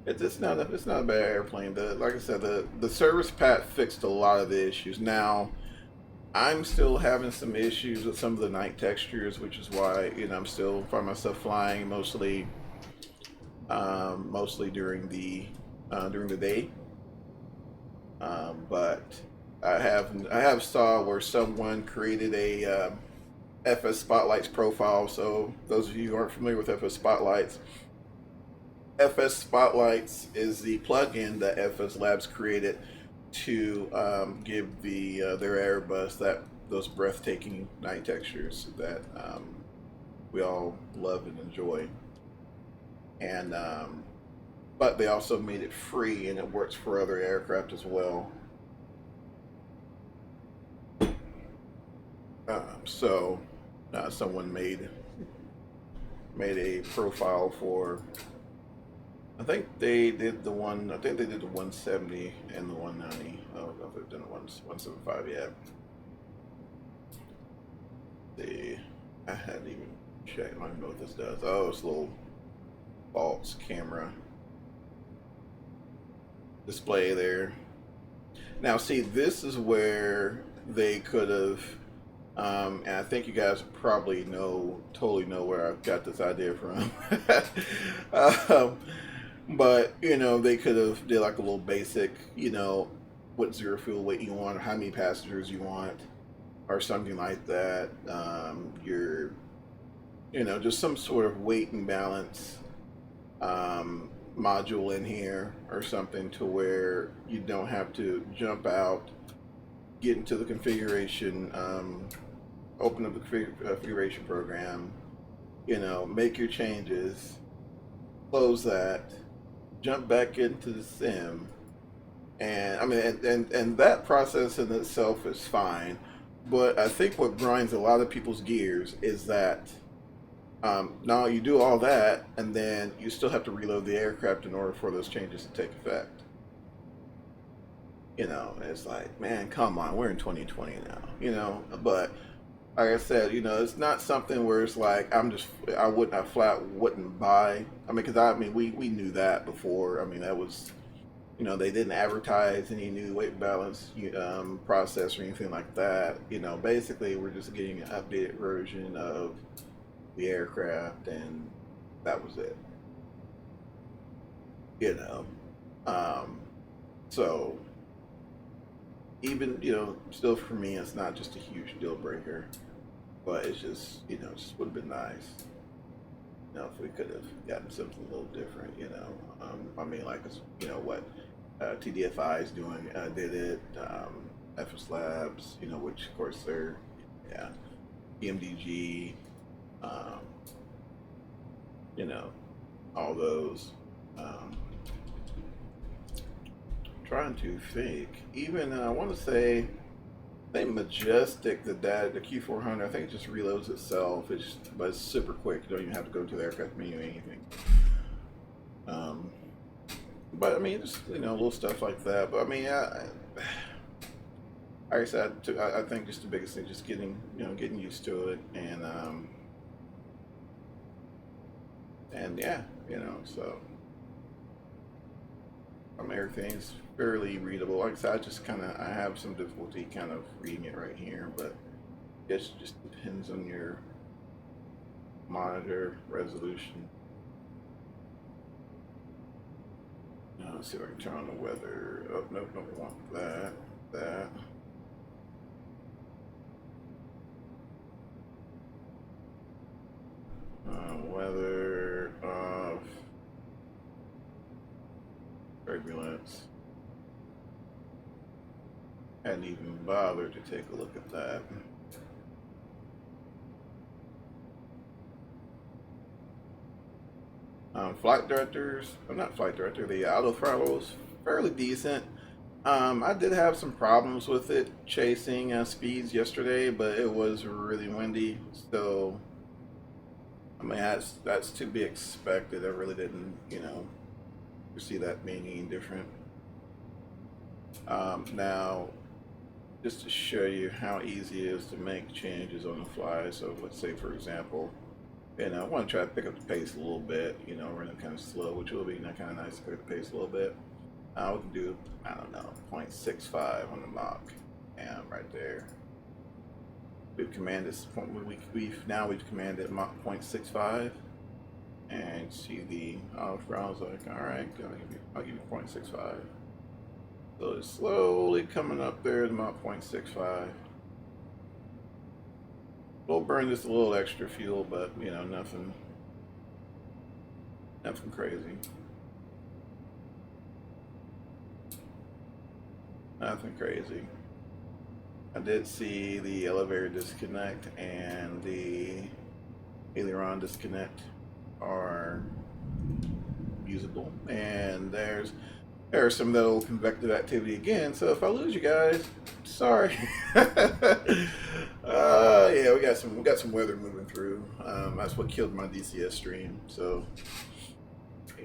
it's not a bad airplane. Like I said, the service pack fixed a lot of the issues. Now I'm still having some issues with some of the night textures, which is why I'm still find myself flying mostly during the day. But I have saw where someone created a FS Spotlights profile. So those of you who aren't familiar with FS Spotlights is the plugin that FS Labs created to give their Airbus those breathtaking night textures that we all love and enjoy. And but they also made it free, and it works for other aircraft as well. So someone made a profile for. I think they did the one. I think they did the 170 and the 190. I don't know if they've done the 175 yet. I hadn't even checked. I don't know what this does. Oh, it's a little false camera display there. Now, see, this is where they could have, and I think you guys probably totally know where I got this idea from. But they could have did like a little basic, what zero fuel weight you want, or how many passengers you want, or something like that. Just some sort of weight and balance module in here or something, to where you don't have to jump out, get into the configuration, open up the configuration program, make your changes, close that, jump back into the sim, and I mean, and that process in itself is fine. But I think what grinds a lot of people's gears is that now you do all that, and then you still have to reload the aircraft in order for those changes to take effect. It's like, man, come on, we're in 2020 now, but like I said, it's not something where it's like I flat wouldn't buy. I mean, because we knew that before. I mean, that was, they didn't advertise any new weight balance process or anything like that. Basically we're just getting an updated version of the aircraft, and that was it. So even still for me, it's not just a huge deal breaker, but it's just just would have been nice if we could have gotten something a little different. I mean, like, what TDFI is did it. FS Labs, which of course they're, yeah, EMDG, um, all those. Trying to think. Even I want to say, I think Majestic, the Q400, I think it just reloads itself. But it's super quick. You don't even have to go to the aircraft menu or anything. But I mean, just little stuff like that. But I mean, like I said, I think just the biggest thing, just getting used to it, and yeah, so everything's fairly readable. Like I said, I have some difficulty kind of reading it right here, but it just depends on your monitor resolution. Let's see if I can turn on the weather. Oh, nope, we want that. Weather off. Turbulence. Hadn't even bothered to take a look at that. Flight directors, I'm not flight director, the auto throttle is fairly decent. I did have some problems with it chasing speeds yesterday, but it was really windy, so I mean that's to be expected. I really didn't, foresee that being any different. Now, just to show you how easy it is to make changes on the fly. So let's say, for example, and I want to try to pick up the pace a little bit, running kind of slow, which will be kind of nice to pick up the pace a little bit. We can do, I don't know, 0.65 on the Mach, and right there. We've commanded we've commanded Mach 0.65, and see the I was like, all right, I'll give you 0.65. So it's slowly coming up there to Mach 0.65. We'll burn just a little extra fuel, but nothing crazy. Nothing crazy. I did see the elevator disconnect and the aileron disconnect are usable, and there's some little convective activity again. So if I lose you guys, sorry. Yeah, we got some weather moving through. That's what killed my DCS stream. So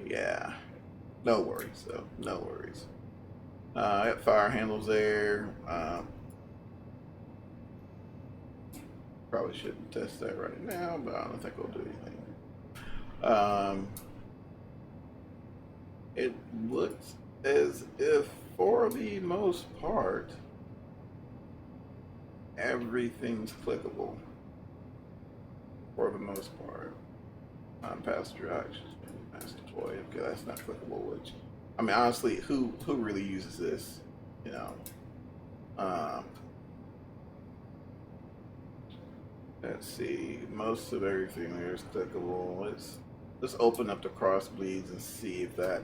yeah, no worries. So no worries. I got fire handles there. Probably shouldn't test that right now, but I don't think we'll do anything. It looks as if, for the most part, everything's clickable. For the most part. Passenger action, mass deploy. Okay, that's not clickable. Which, I mean, honestly, who really uses this? Let's see. Most of everything there is clickable. Let's open up the cross bleeds and see if that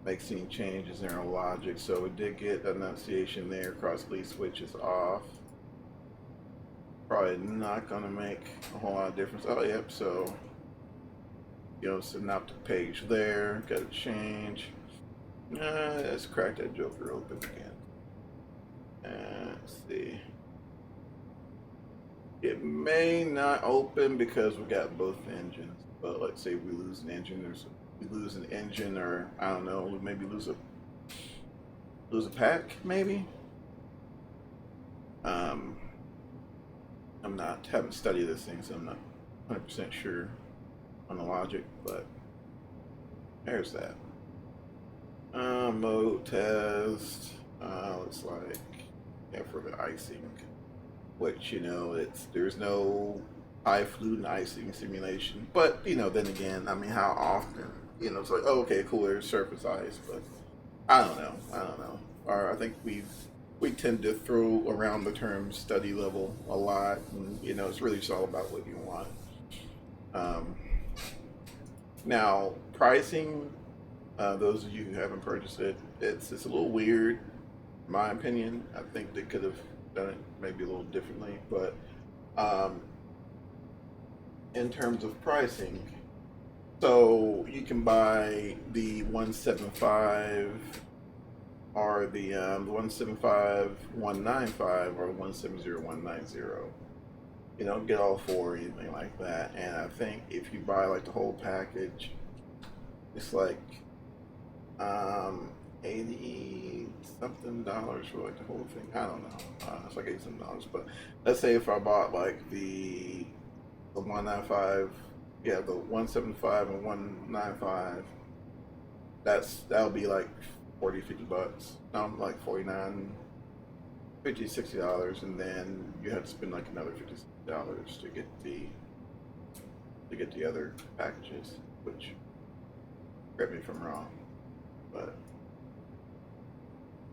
makes any changes in our logic. So we did get enunciation there. Cross bleed switch is off. Probably not gonna make a whole lot of difference. Oh, yep. So synoptic page there. Got to change. Let's crack that joker open again. Let's see. It may not open because we got both engines. But let's say we lose an engine, or I don't know, we maybe lose a pack, maybe. Haven't studied this thing, so I'm not 100% sure on the logic, but there's that. Mode test. Looks like, yeah, for the icing, which there's no high fluid icing simulation, but then again, I mean, how often? It's like, oh, okay, cool, there's surface ice, but I don't know. Or I think we tend to throw around the term study level a lot, and it's really just all about what you want. Now, pricing Those of you who haven't purchased it, it's a little weird, in my opinion. I think they could have done it maybe a little differently, but in terms of pricing, so you can buy the 175 or the 175-195 or 170-190. You don't get all four or anything like that. And I think if you buy like the whole package, it's like 80 something dollars for like the whole thing. I don't know. It's like 80 something dollars. But let's say if I bought like the 195, yeah, the 175 and 195, that'll be like 40-50 bucks. No, like 49, 50, $60, and then you have to spend like another $50 to get the other packages, which, correct me if I'm wrong, but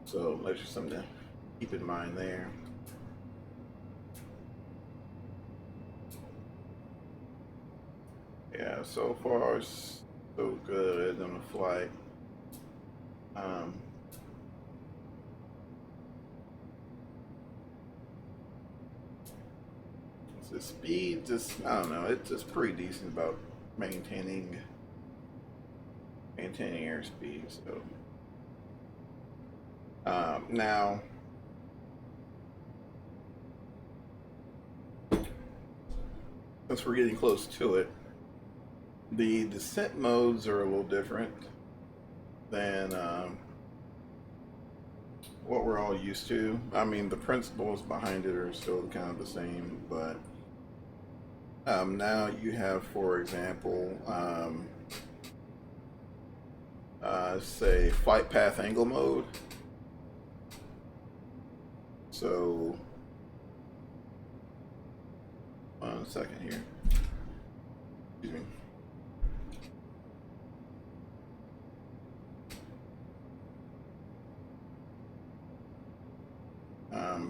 so that's just something to keep in mind there. Yeah, so far so good on the flight. The speed, just I don't know, it's just pretty decent about maintaining airspeed. So now, since we're getting close to it, the descent modes are a little different than what we're all used to. I mean, the principles behind it are still kind of the same, but now you have, for example, say flight path angle mode. So, 1 second here. Excuse me.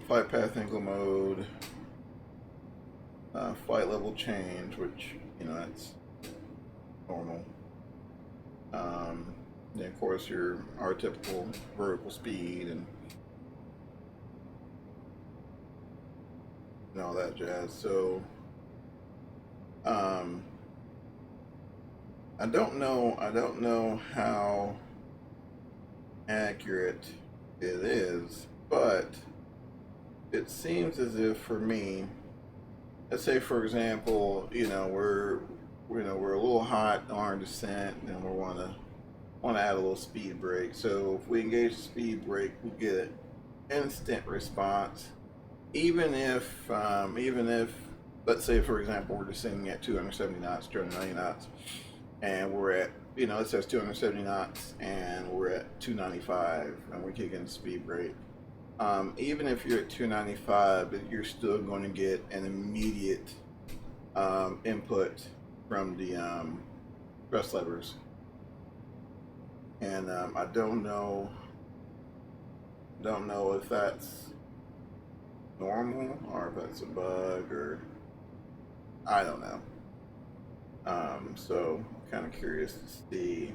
Flight path angle mode, flight level change, which, you know, that's normal. Then of course our typical vertical speed and all that jazz. So I don't know how accurate it is, but it seems as if, for me, let's say for example, we're a little hot on our descent and we want to add a little speed brake. So if we engage the speed brake, we get instant response, even if let's say for example we're descending at 270 knots, 290 knots, and we're at, it says 270 knots and we're at 295 and we're kicking the speed brake. Even if you're at 295, you're still going to get an immediate input from the thrust levers. And I don't know if that's normal or if that's a bug, or I don't know. So kind of curious to see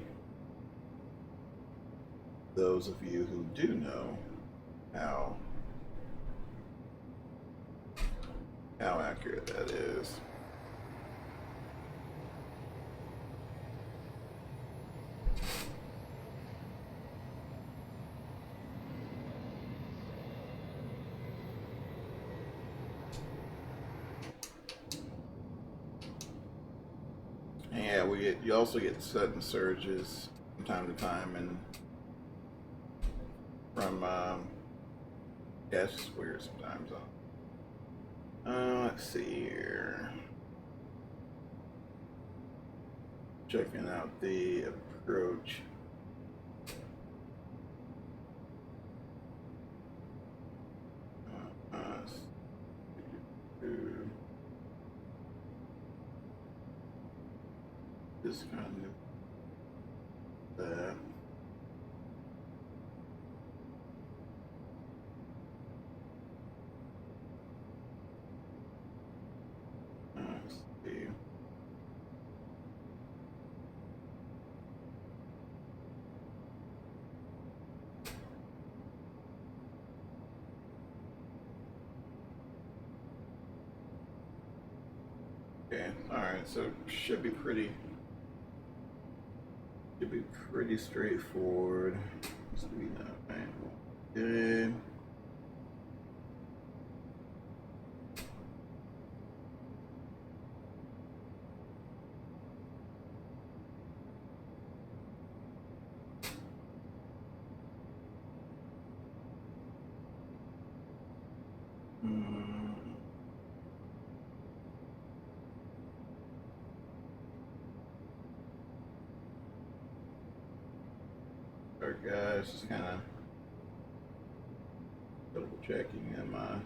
those of you who do know how accurate that is. Yeah, you also get sudden surges from time to time, and from yeah, it's just weird sometimes. Let's see here. Checking out the approach. Just kind of that. Let's see. Okay, alright, so should be pretty straightforward. Let's do that, right? Good. Alright guys, just kind of double checking in my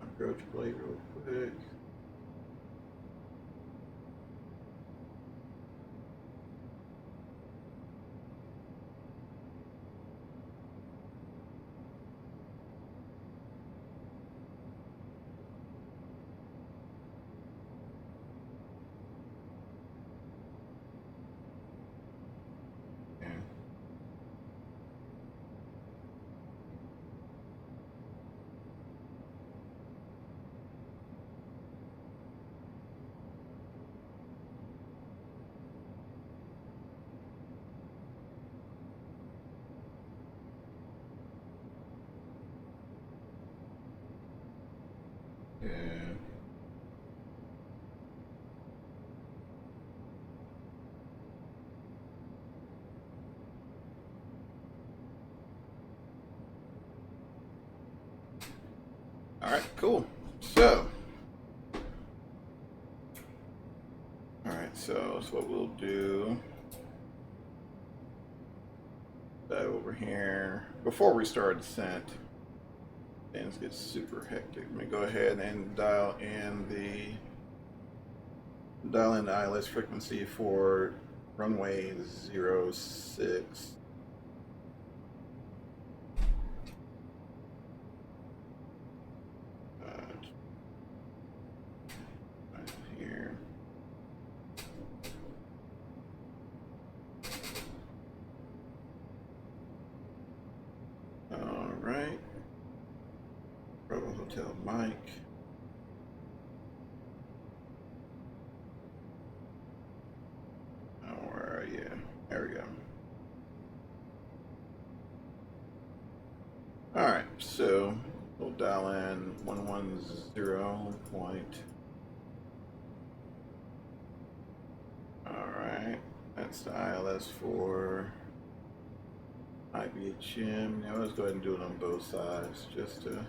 approach plate real quick. Yeah. All right, cool. So, all right, so that's what we'll do. Dive over here before we start descent. Things get super hectic. Let me go ahead and dial in the ILS frequency for runway 06. Right here. All right. Bravo Hotel Mike. Oh, where are you? There we go. All right, so we'll dial in 110 point. All right, that's the ILS for KBHM. Now let's go ahead and do it on both sides just to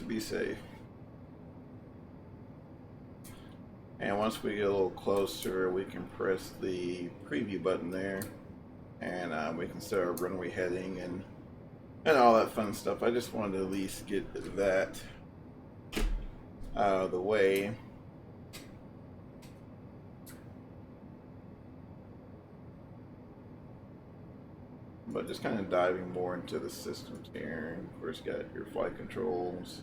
be safe. And once we get a little closer, we can press the preview button there, and we can set our runway heading and all that fun stuff. I just wanted to at least get that out of the way. But just kind of diving more into the systems here. Of course, you got your flight controls,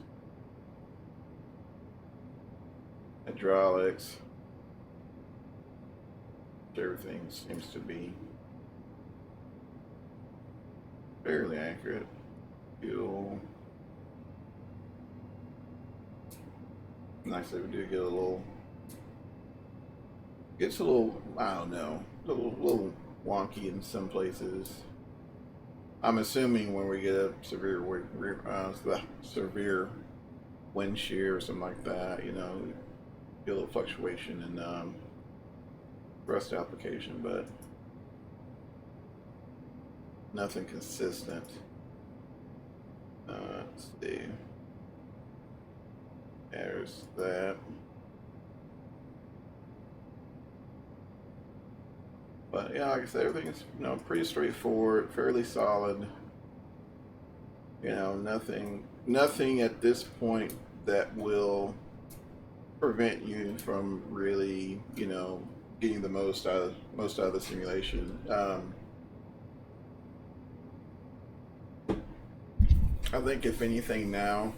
hydraulics. Everything seems to be fairly accurate. Fuel. Nice that we do get a little. Gets a little, I don't know, a little wonky in some places. I'm assuming when we get a severe wind shear or something like that, you know, get a little fluctuation in thrust application, but nothing consistent. Let's see. There's that. But yeah, like I said, everything's pretty straightforward, fairly solid. You know, nothing at this point that will prevent you from really, getting the most out of the simulation. I think if anything now,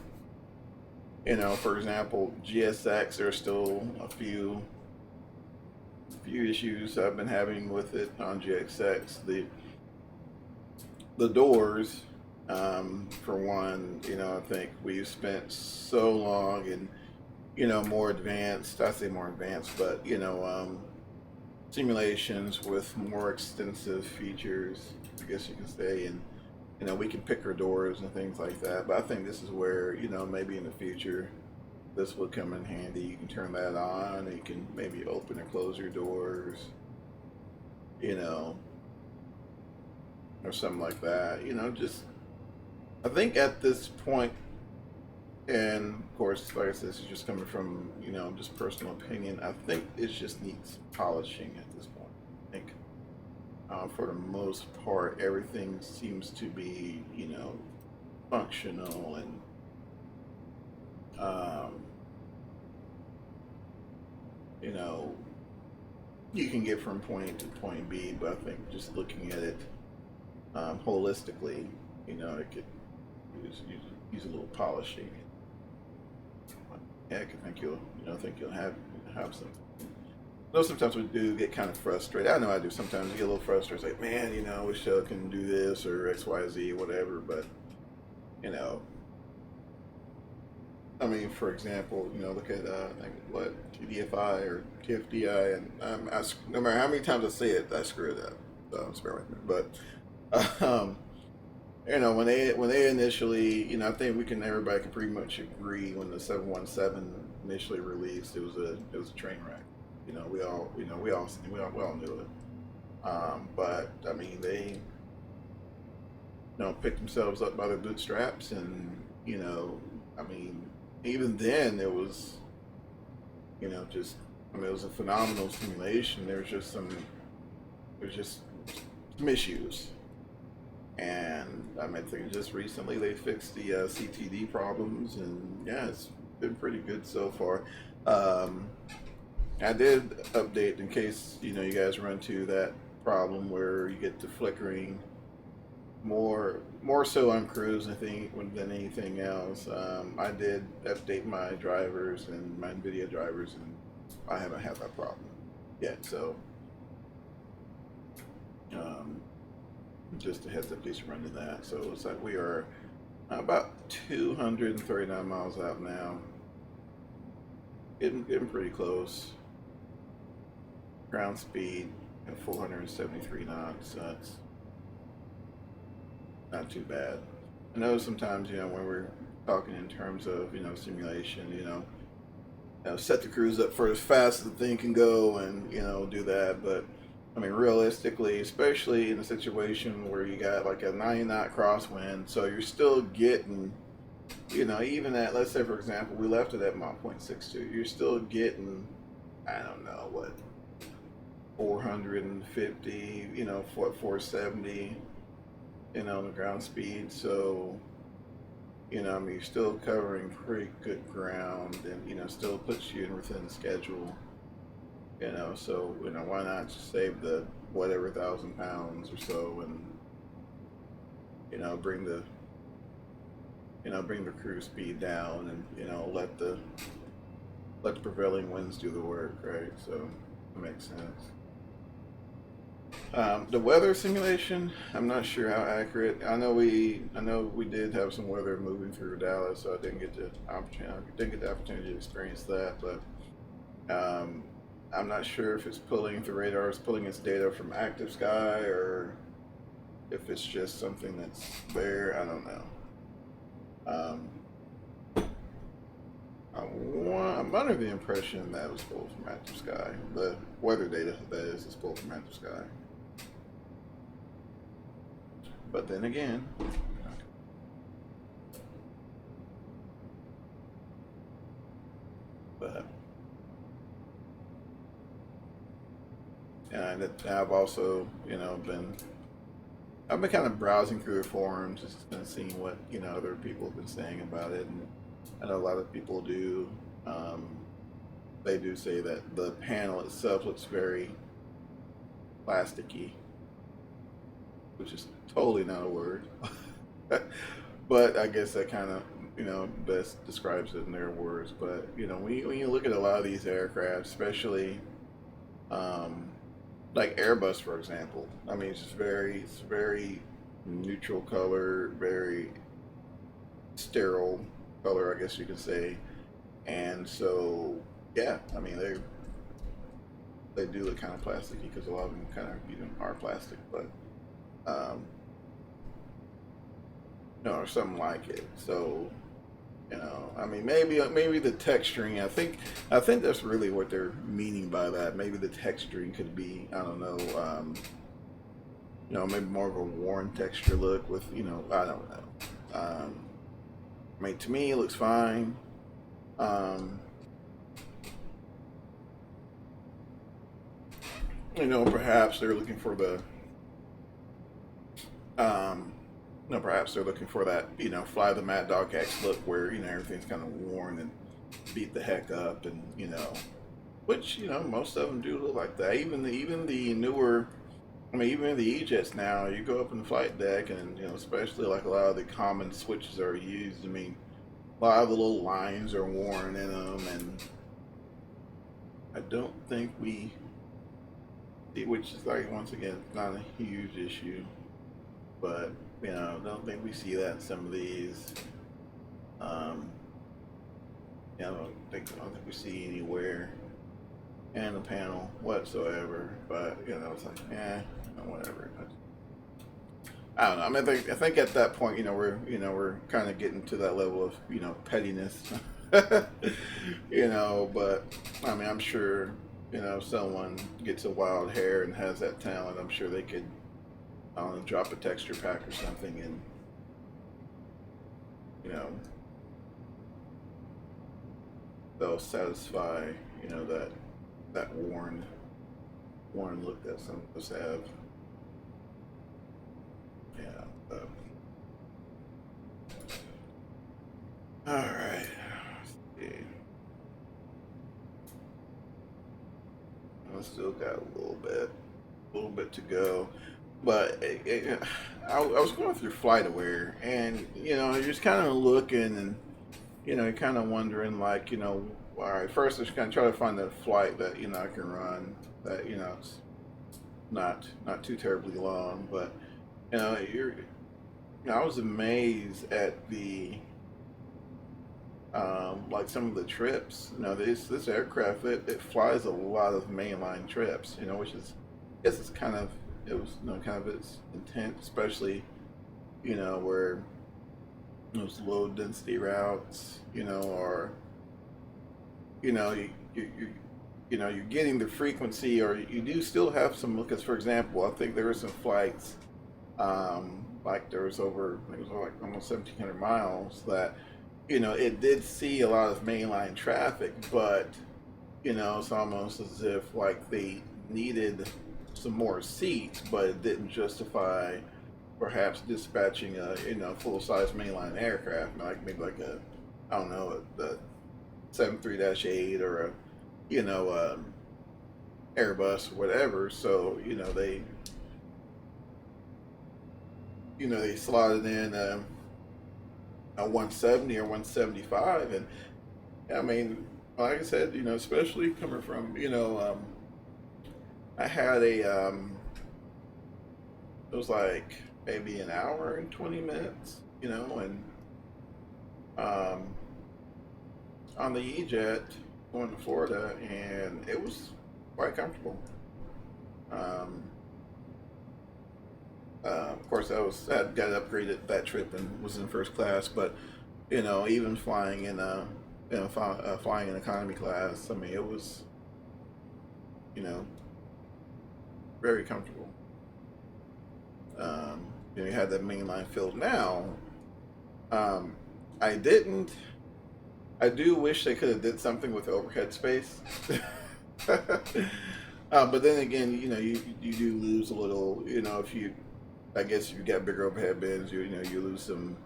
for example, GSX, there's still a few few issues I've been having with it on GXX. The doors, for one, I think we've spent so long and more advanced. I say more advanced, but simulations with more extensive features, I guess you can say, and we can pick our doors and things like that. But I think this is where maybe in the future this would come in handy. You can turn that on, and you can maybe open or close your doors, or something like that. Just I think at this point, and of course, like I said, this is just coming from just personal opinion. I think it just needs polishing at this point. I think for the most part, everything seems to be functional and you can get from point A to point B, but I think just looking at it holistically, it could use a little polishing. Heck, I think you'll have something. Sometimes we do get kind of frustrated. I know I do. Sometimes you get a little frustrated. It's like, man, wish I can do this or X, Y, Z, whatever. But I mean, for example, look at I think what TDFI or TFDI, and no matter how many times I say it, I screw it up. So spare with me. But when they initially, I think everybody can pretty much agree when the 717 initially released, it was a train wreck. We all knew it. But I mean, they picked themselves up by their bootstraps, and I mean, even then it was it was a phenomenal simulation. There was just some issues. And I think just recently they fixed the CTD problems, and yeah, it's been pretty good so far. I did update in case you guys run into that problem where you get the flickering more so on cruise than anything else. I did update my drivers and my NVIDIA drivers, and I haven't had that problem yet. So just a heads up, please run into that. So it's like we are about 239 miles out now. Getting pretty close. Ground speed at 473 knots. So that's not too bad. I know sometimes when we're talking in terms of simulation, set the cruise up for as fast as the thing can go, and do that. But I mean, realistically, especially in a situation where you got like a 90 knot crosswind, so you're still getting, even at, let's say for example, we left it at Mach 0.62, you're still getting, I don't know what, 450, 470, the ground speed. So, I mean, you're still covering pretty good ground, and still puts you in within the schedule. So why not just save the whatever 1,000 pounds or so, and bring the cruise speed down, and let the prevailing winds do the work, right? So it makes sense. The weather simulation, I'm not sure how accurate. I know we did have some weather moving through Dallas, so I didn't get the opportunity to experience that, but I'm not sure if it's pulling the radar, it's pulling its data from active sky, or if it's just something that's there. I don't know. I'm under the impression that it was pulled from active sky. The weather data, that is pulled from active sky. But then again, and I've also, I've been kind of browsing through the forums, just kind of seeing what other people have been saying about it, and I know a lot of people do. They do say that the panel itself looks very plasticky, which is totally not a word, but I guess that kind of best describes it in their words. But when you look at a lot of these aircraft, especially like Airbus, for example. I mean, it's very neutral color, very sterile color, I guess you could say. And so, yeah, I mean, they do look kind of plasticky because a lot of them kind of are plastic, but or something like it. So, I mean, maybe the texturing. I think that's really what they're meaning by that. Maybe the texturing could be, I don't know, maybe more of a worn texture look with, I don't know. I mean, to me, it looks fine. Perhaps they're looking for the, perhaps they're looking for that, Fly the Mad Dog X look where, everything's kind of worn and beat the heck up, and, which, most of them do look like that. Even the newer, I mean, even the E-Jets now, you go up in the flight deck and, especially like a lot of the common switches are used. I mean, a lot of the little lines are worn in them, and I don't think we, which is like, once again, not a huge issue, but, I don't think we see that in some of these. I don't think we see anywhere in the panel whatsoever, but, it's like, whatever. I don't know. I mean, I think at that point, we're kind of getting to that level of, pettiness, but I mean, I'm sure, if someone gets a wild hair and has that talent, I'm sure they could, drop a texture pack or something, and, they'll satisfy, that worn look that some of us have. Yeah. All right. Let's see. I still got a little bit to go, but I was going through FlightAware, and you're just kind of looking, and you're kind of wondering, like, all right, first I just kind of try to find a flight that I can run that it's not too terribly long, but I was amazed at the like some of the trips. This aircraft, it flies a lot of mainline trips, which is, I guess it's kind of, it was kind of its intent, especially where those low density routes, or you're getting the frequency, or you do still have some, because for example, I think there were some flights, like there was like almost 1,700 miles that, it did see a lot of mainline traffic, but, it's almost as if like they needed some more seats, but it didn't justify perhaps dispatching a, full-size mainline aircraft, like maybe like a, I don't know, the 73-8 or a, Airbus or whatever. So, they slotted in a 170 or 175, and I mean, like I said, especially coming from, I had a, it was like maybe an hour and 20 minutes, and on the E-Jet going to Florida, and it was quite comfortable. Of course, I got upgraded that trip and was in first class, but even flying in flying in economy class, I mean, it was very comfortable. You had that mainline filled. Now, I didn't. I do wish they could have did something with the overhead space. But then again, you do lose a little. If you, I guess if you got bigger overhead bins, you lose some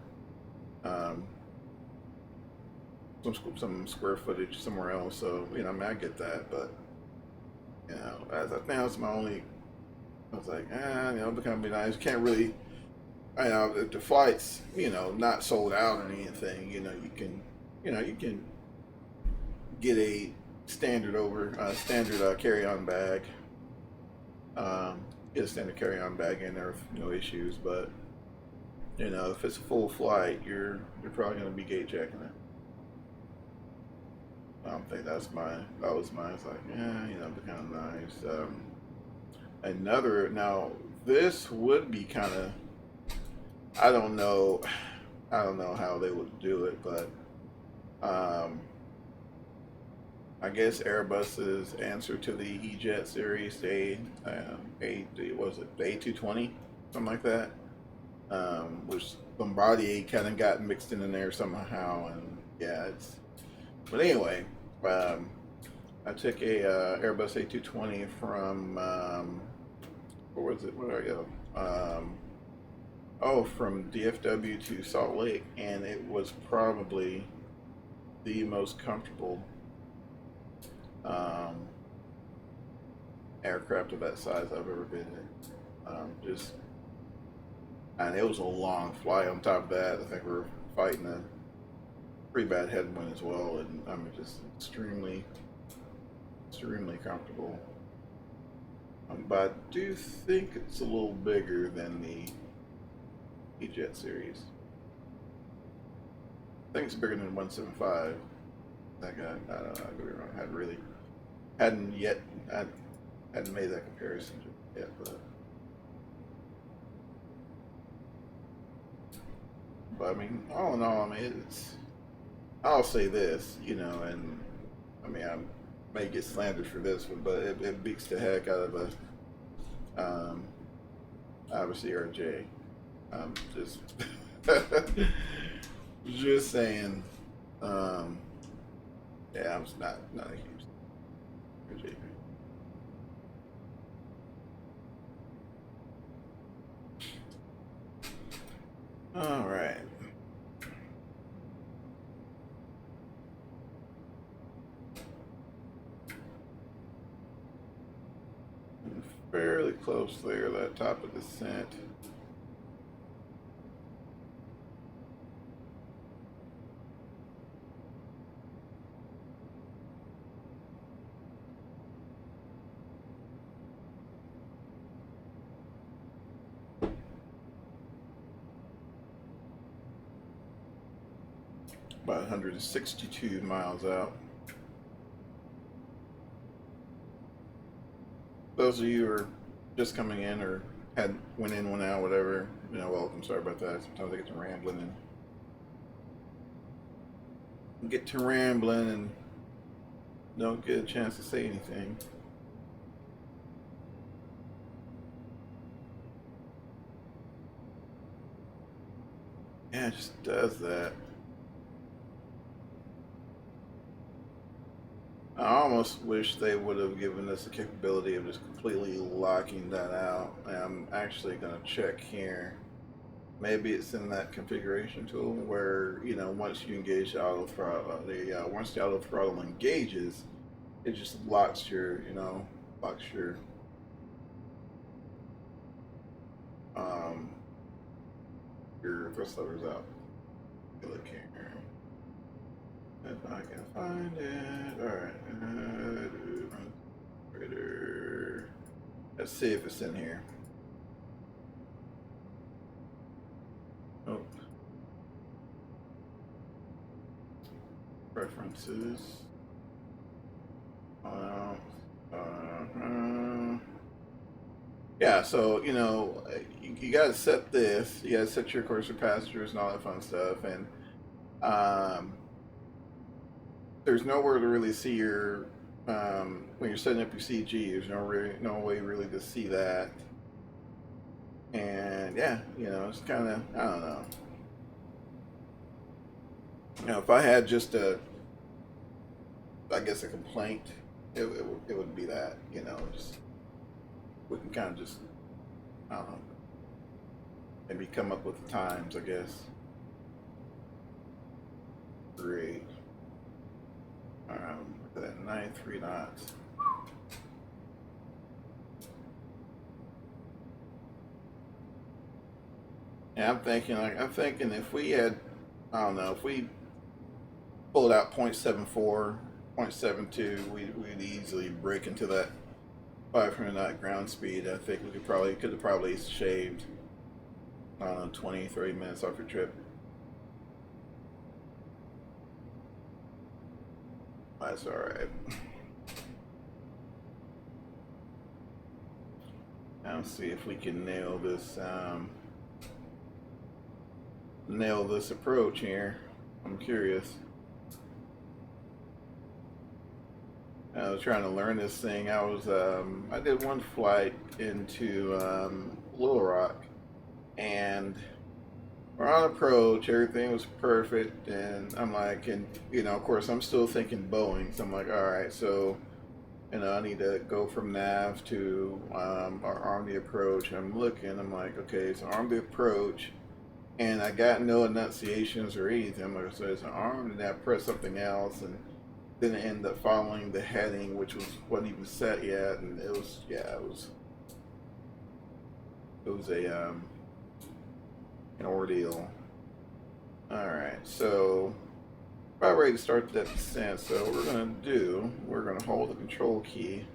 square footage somewhere else. So I mean, I get that, but as I think that's my only. I was like, it can be nice. Can't really. If the flight's not sold out or anything, you can get a standard carry-on bag. Get a standard carry-on bag in there with no issues, but you know, if it's a full flight, you're probably going to be gate checking it. I don't think that was mine. It's like, yeah, you know, it'd be kind of nice. Now this would be kind of, I don't know how they would do it, but I guess Airbus's answer to the E-Jet series, the A220, something like that, which Bombardier kind of got mixed in there somehow, and yeah, but anyway, I took a Airbus A220 from where was it? Where did I go? From DFW to Salt Lake, and it was probably the most comfortable aircraft of that size I've ever been in. And it was a long flight. On top of that, I think we were fighting a pretty bad headwind as well, and I mean, just extremely comfortable. But I do think it's a little bigger than the E-Jet series. I think it's bigger than 175. That guy, I don't know, I could be wrong. Hadn't made that comparison yet, but I mean, all in all, I mean, I'll say this, you know, and I mean, I may get slandered for this one, but it beats the heck out of obviously RJ. Just just saying. Yeah, I'm not a huge RJ fan. All right. Fairly close there, that top of descent. About 162 miles out. Those of you who are just coming in or went in, went out, whatever, you know, welcome. Sorry about that. Sometimes I get to rambling and don't get a chance to say anything. Yeah, it just does that. I almost wish they would have given us the capability of just completely locking that out. I'm actually going to check here. Maybe it's in that configuration tool where, you know, once you engage the auto throttle, once the auto throttle engages, it just locks your thrust levers out. Look here. If I can find it. Alright. Let's see if it's in here. Oh. Preferences. Yeah, so, you know, you gotta set this. You gotta set your course for passengers and all that fun stuff. And there's nowhere to really see your when you're setting up your CG. There's no way really to see that. And yeah, you know, it's kind of, I don't know. You know, if I had just a complaint, it would be that, you know, just we can kind of just, I don't know, maybe come up with the times, I guess. Great. Look at that, 93 knots. Yeah, I'm thinking if we had, I don't know, if we pulled out 0.74 0.72, we'd easily break into that 500 knot ground speed. I think we could have probably shaved 20, 30 minutes off your trip. That's all right. Now let's see if we can nail this approach here. I'm curious. I was trying to learn this thing. I did one flight into Little Rock, and we're on approach. Everything was perfect, and I'm like, and of course, I'm still thinking Boeing. So I'm like, all right, so I need to go from nav to our arm the approach. I'm looking. I'm like, okay, so arm the approach, and I got no enunciations or anything. I'm like, so it's an arm, and then I press something else, and then it ended up following the heading, which wasn't even set yet, and it was an ordeal. All right, so about ready to start that descent. So what we're gonna hold the control key,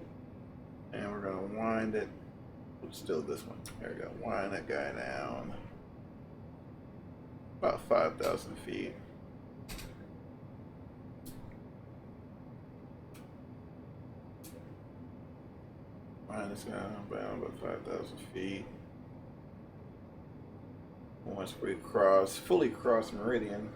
and we're gonna wind it. Still this one. There we go. Wind that guy down about 5,000 feet. Wind this guy down about 5,000 feet. Once we fully cross meridian.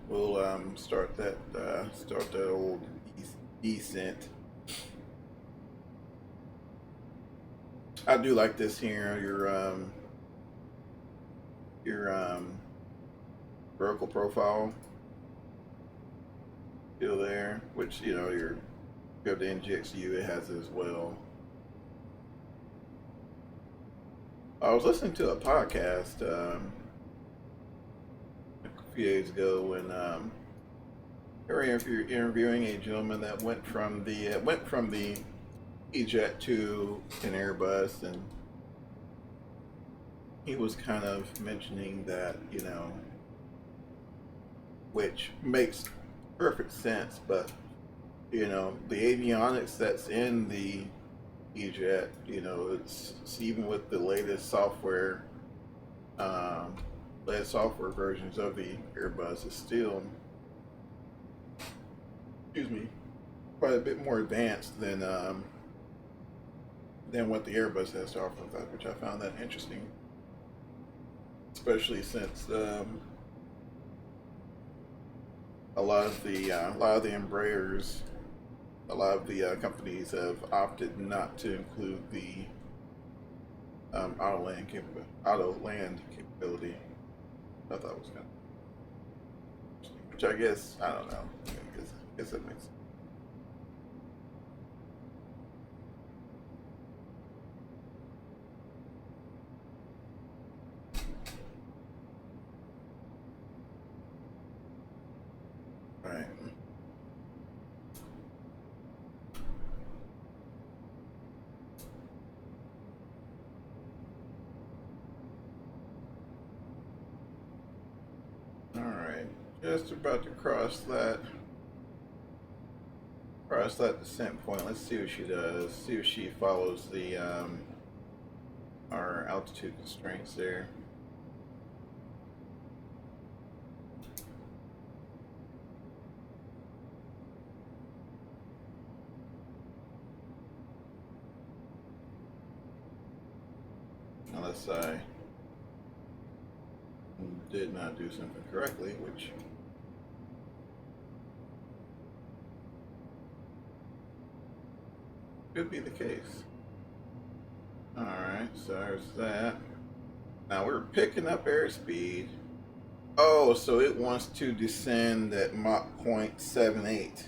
We'll start that old descent. I do like this here. Your vertical profile still there, which you have the NGXU, it has it as well. I was listening to a podcast a few days ago when they were interviewing a gentleman that went from the E-Jet to an Airbus, and he was kind of mentioning that, which makes perfect sense, but the avionics that's in the E-Jet, it's even with the latest software versions of the Airbus is still, quite a bit more advanced than what the Airbus has to offer, which I found that interesting, especially since a lot of the Embraers, a lot of the companies have opted not to include the auto land capability. I thought was kind of interesting, which I guess, I don't know. I guess that makes sense. Right. All right. Just about to cross that descent point. Let's see what she does. See if she follows the our altitude constraints there. Unless I did not do something correctly, which could be the case. Alright, so there's that. Now we're picking up airspeed. Oh, so it wants to descend at Mach 0.78.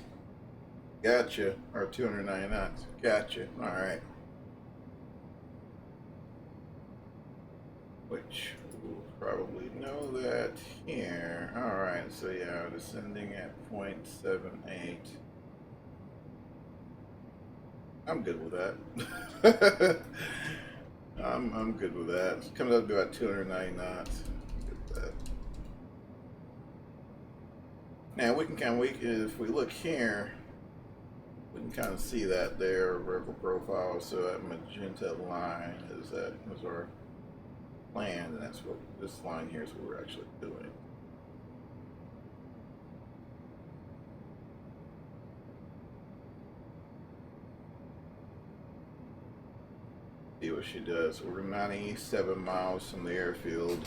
Gotcha. Or 290 knots. Gotcha. Alright. Which we'll probably know that here. Alright, so yeah, descending at 0.78. I'm good with that. I'm good with that. It's coming up to about 290 knots. Good with that. Now we can if we look here, we can kind of see that there vertical profile. So that magenta line is our plan, and that's what this line here is what we're actually doing. See what she does. We're 97 miles from the airfield.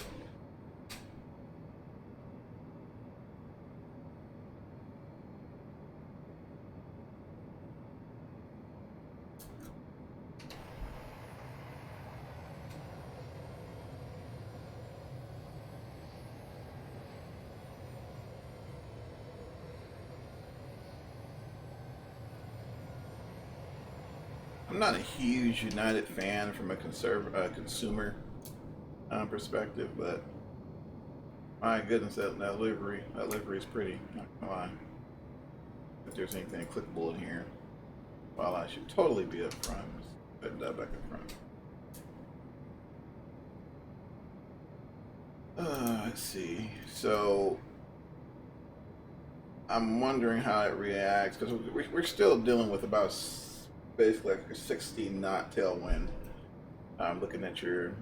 I'm not a huge United fan from a consumer perspective, but my goodness, that livery is pretty. Not gonna lie. If there's anything clickable in here, well, I should totally be up front. Let's put that back up front. Let's see. So I'm wondering how it reacts because we're still dealing with about basically like a 60 knot tailwind. I'm looking at your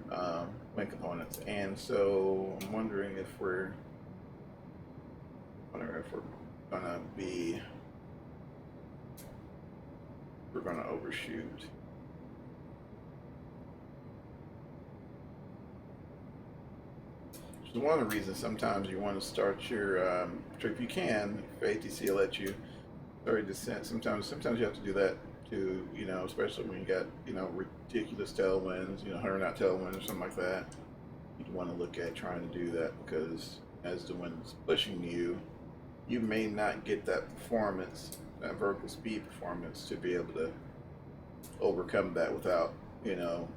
wind components, and so I'm wondering if we're gonna overshoot. Which is one of the reasons sometimes you want to start your if you can, if ATC will let you start descent. Sometimes you have to do that too, you know, especially when you got, you know, ridiculous tailwinds, you know, 100 knot tailwind or something like that. You'd want to look at trying to do that because as the wind's pushing you, you may not get that performance, that vertical speed performance, to be able to overcome that without, you know,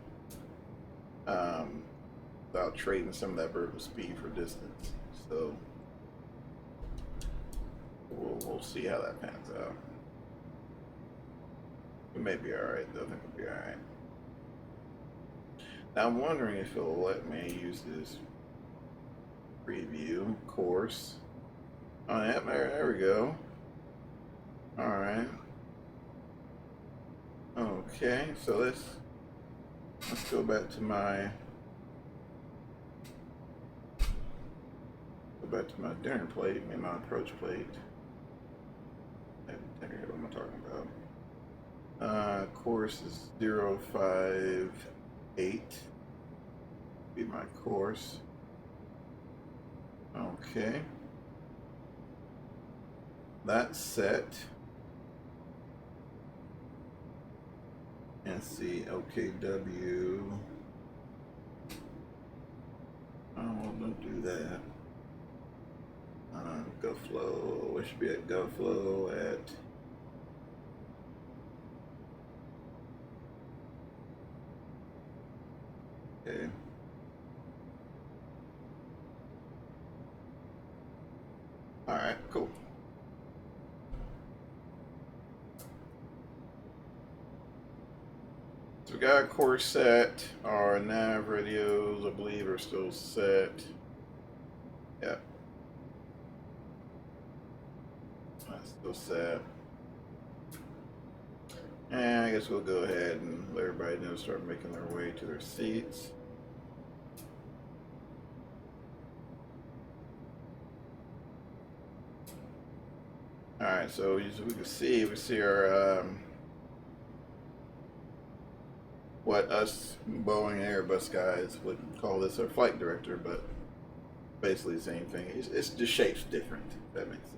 without trading some of that vertical speed for distance. So we'll see how that pans out. It may be alright though. I think it'll be alright. Now I'm wondering if it'll let me use this preview course. Oh yeah, there we go. Alright. Okay, so let's go back to my dinner plate and my approach plate. What am I talking about? Course is 058. Be my course. Okay. That's set. And see, OKW. Oh, don't do that. Go flow. It should be at go flow at. Okay. All right, cool. So we got our course set. Our nav radios, I believe, are still set. Yep. That's still set. And I guess we'll go ahead and let everybody know, start making their way to their seats. All right, so as we can see, our what us Boeing and Airbus guys would call this our flight director, but basically the same thing. It's the shape's different. If that makes sense.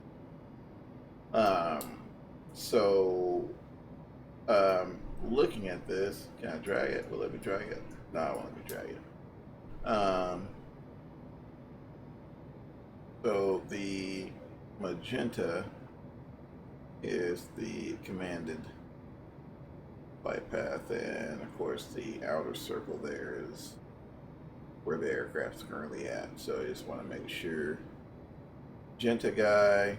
So looking at this, can I drag it? Will let me drag it? No, I won't let me drag it. So the magenta is the commanded flight path, and of course the outer circle there is where the aircraft's currently at. So I just want to make sure magenta guy,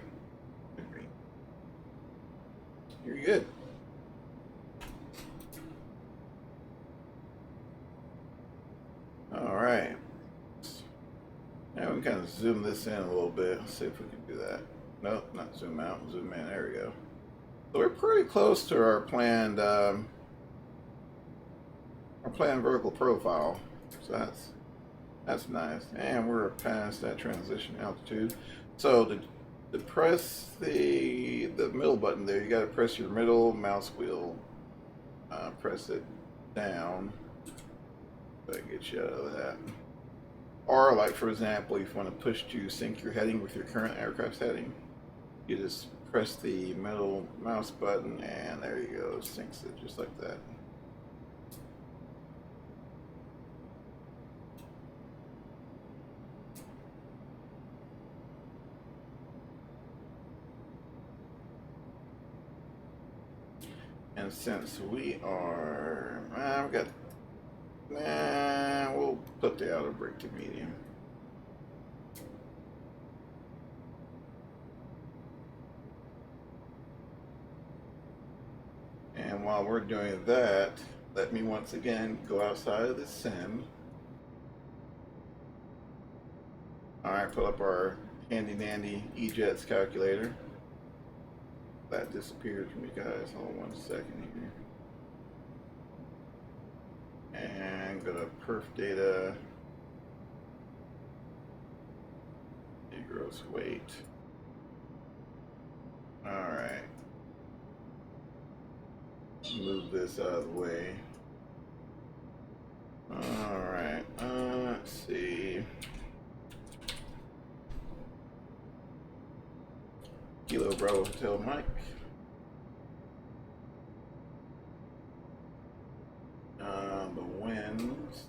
you're good. gonna zoom this in a little bit. Let's see if we can do that. Nope, not zoom out, zoom in. There we go. So we're pretty close to our planned vertical profile. So that's nice. And we're past that transition altitude. So to press the middle button there, you got to press your middle mouse wheel. Press it down. That gets you out of that. Or, like, for example, if you want to push to sync your heading with your current aircraft's heading, you just press the middle mouse button and there you go, it syncs it just like that. And since we are, we'll put the outer brake to medium. And while we're doing that, let me once again go outside of the sim. Alright, pull up our handy dandy EJets calculator. That disappeared from you guys. Hold on 1 second here. And go to perf data. Gross weight. Alright. Move this out of the way. Alright, let's see. Kilo Bravo Hotel Mike. The winds.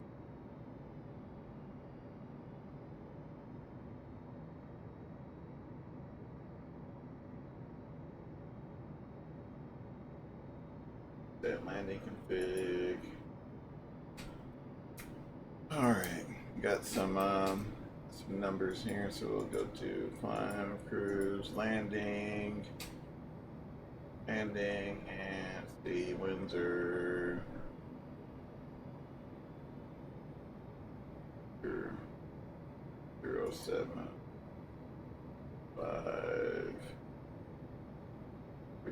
That landing config. Alright, got some numbers here, so we'll go to climb, cruise, landing, and the winds are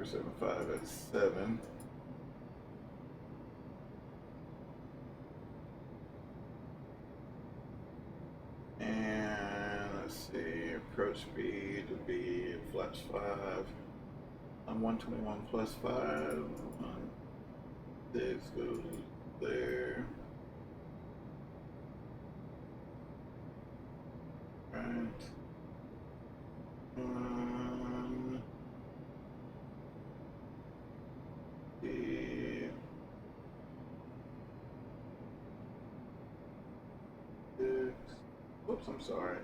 0.75 at 7. And let's see, approach speed would be flaps 5 on 121 plus 5. 6 goes there. Right. The oops, I'm sorry.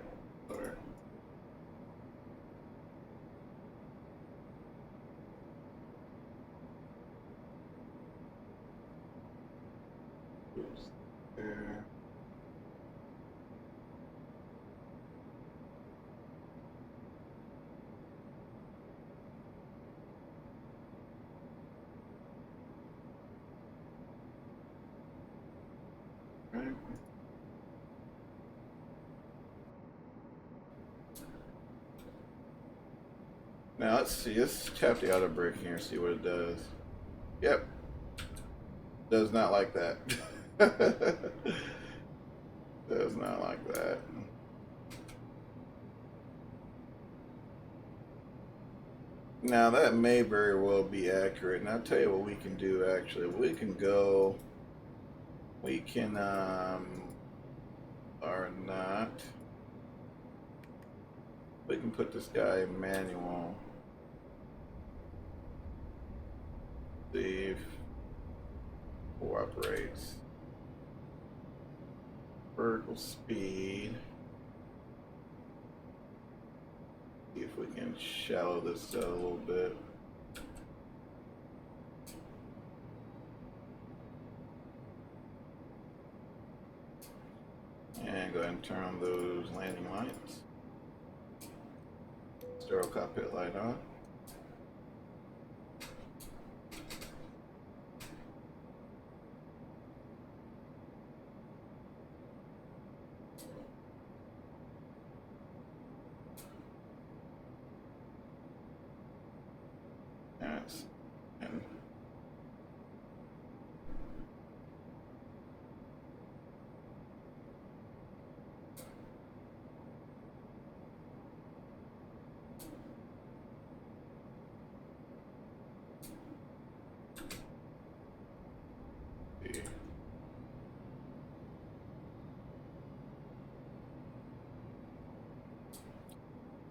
Oops. There. Right. Now let's see, let's tap the auto brake here and see what it does. Yep. Does not like that. Does not like that. Now that may very well be accurate. And I'll tell you what we can do actually. We can or not. We can put this guy in manual. See if cooperates. Vertical speed. See if we can shallow this out a little bit. And go ahead and turn on those landing lights. Stereo cockpit light on. tracks. And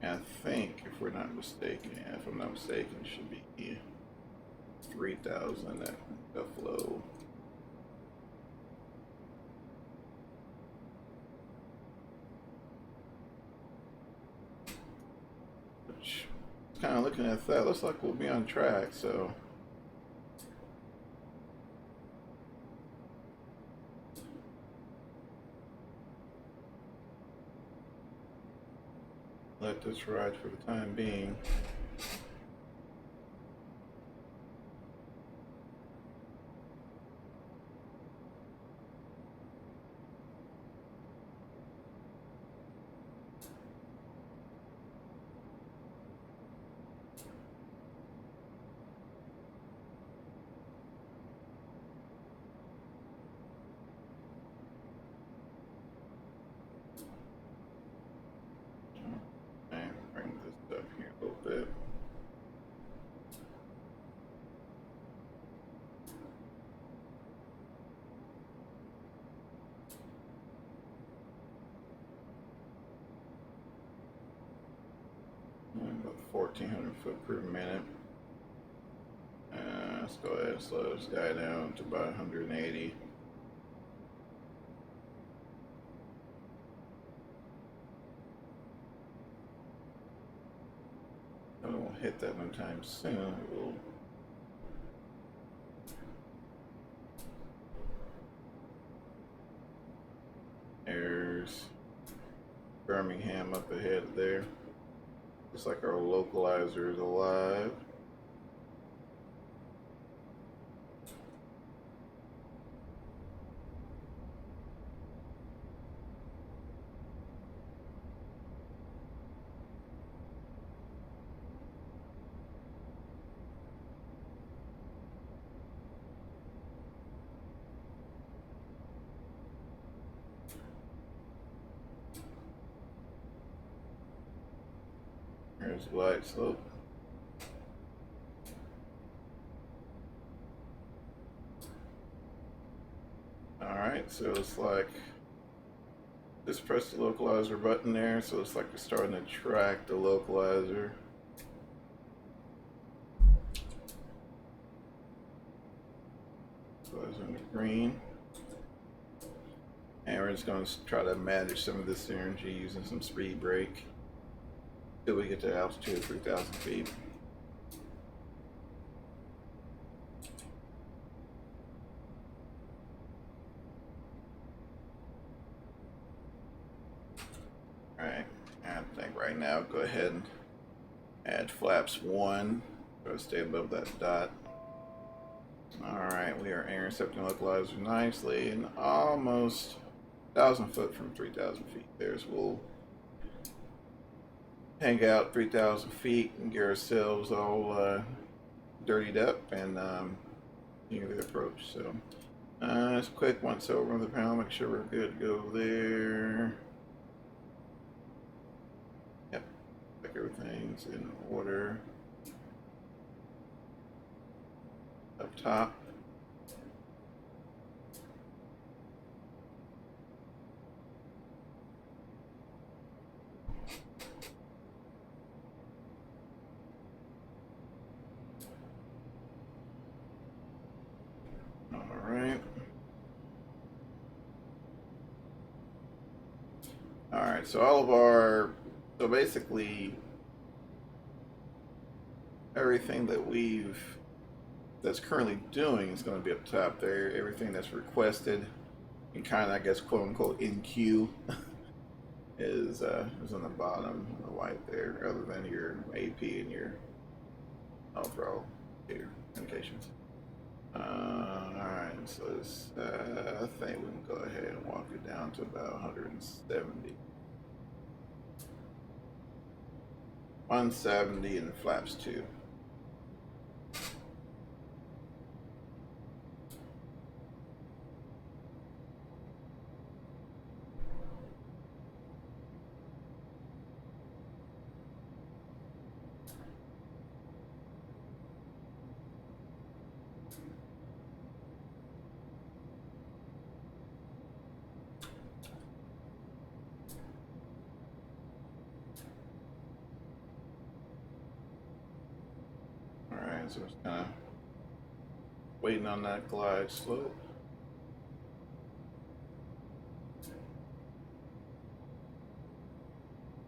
I think, if we're not mistaken, if I'm not mistaken, it should be 3,000 at Buffalo. Which, kind of looking at that, looks like we'll be on track, so. Let this ride for the time being. Okay, bring this up here a little bit. About 1,400 foot per minute. Let's go ahead and slow this guy down to about 180. I won't hit that no time soon. We'll there's Birmingham up ahead there. Looks like our localizer is alive. There's glide slope. Alright, so it's like just press the localizer button there, so it's like we're starting to track the localizer. So it's in the green. And we're just going to try to manage some of this energy using some speed brake till we get to altitude of 3,000 feet. Alright, I think right now go ahead and add flaps 1, try to stay above that dot. Alright, we are intercepting localizer nicely and almost 1,000 foot from 3,000 feet. There's we'll hang out 3,000 feet and get ourselves all dirtied up and near the approach. So just quick once over on the panel, make sure we're good to go there. Yep, like everything's in order. Up top. Alright, so all of our, so basically everything that that's currently doing is going to be up top there. Everything that's requested and kind of, I guess, quote unquote in queue is on the bottom on the white there, other than your AP and your overall here indications. Alright, so this, I think we can go ahead and walk it down to about 170. 170 and flaps 2. Alright, so it's kind of waiting on that glide slope.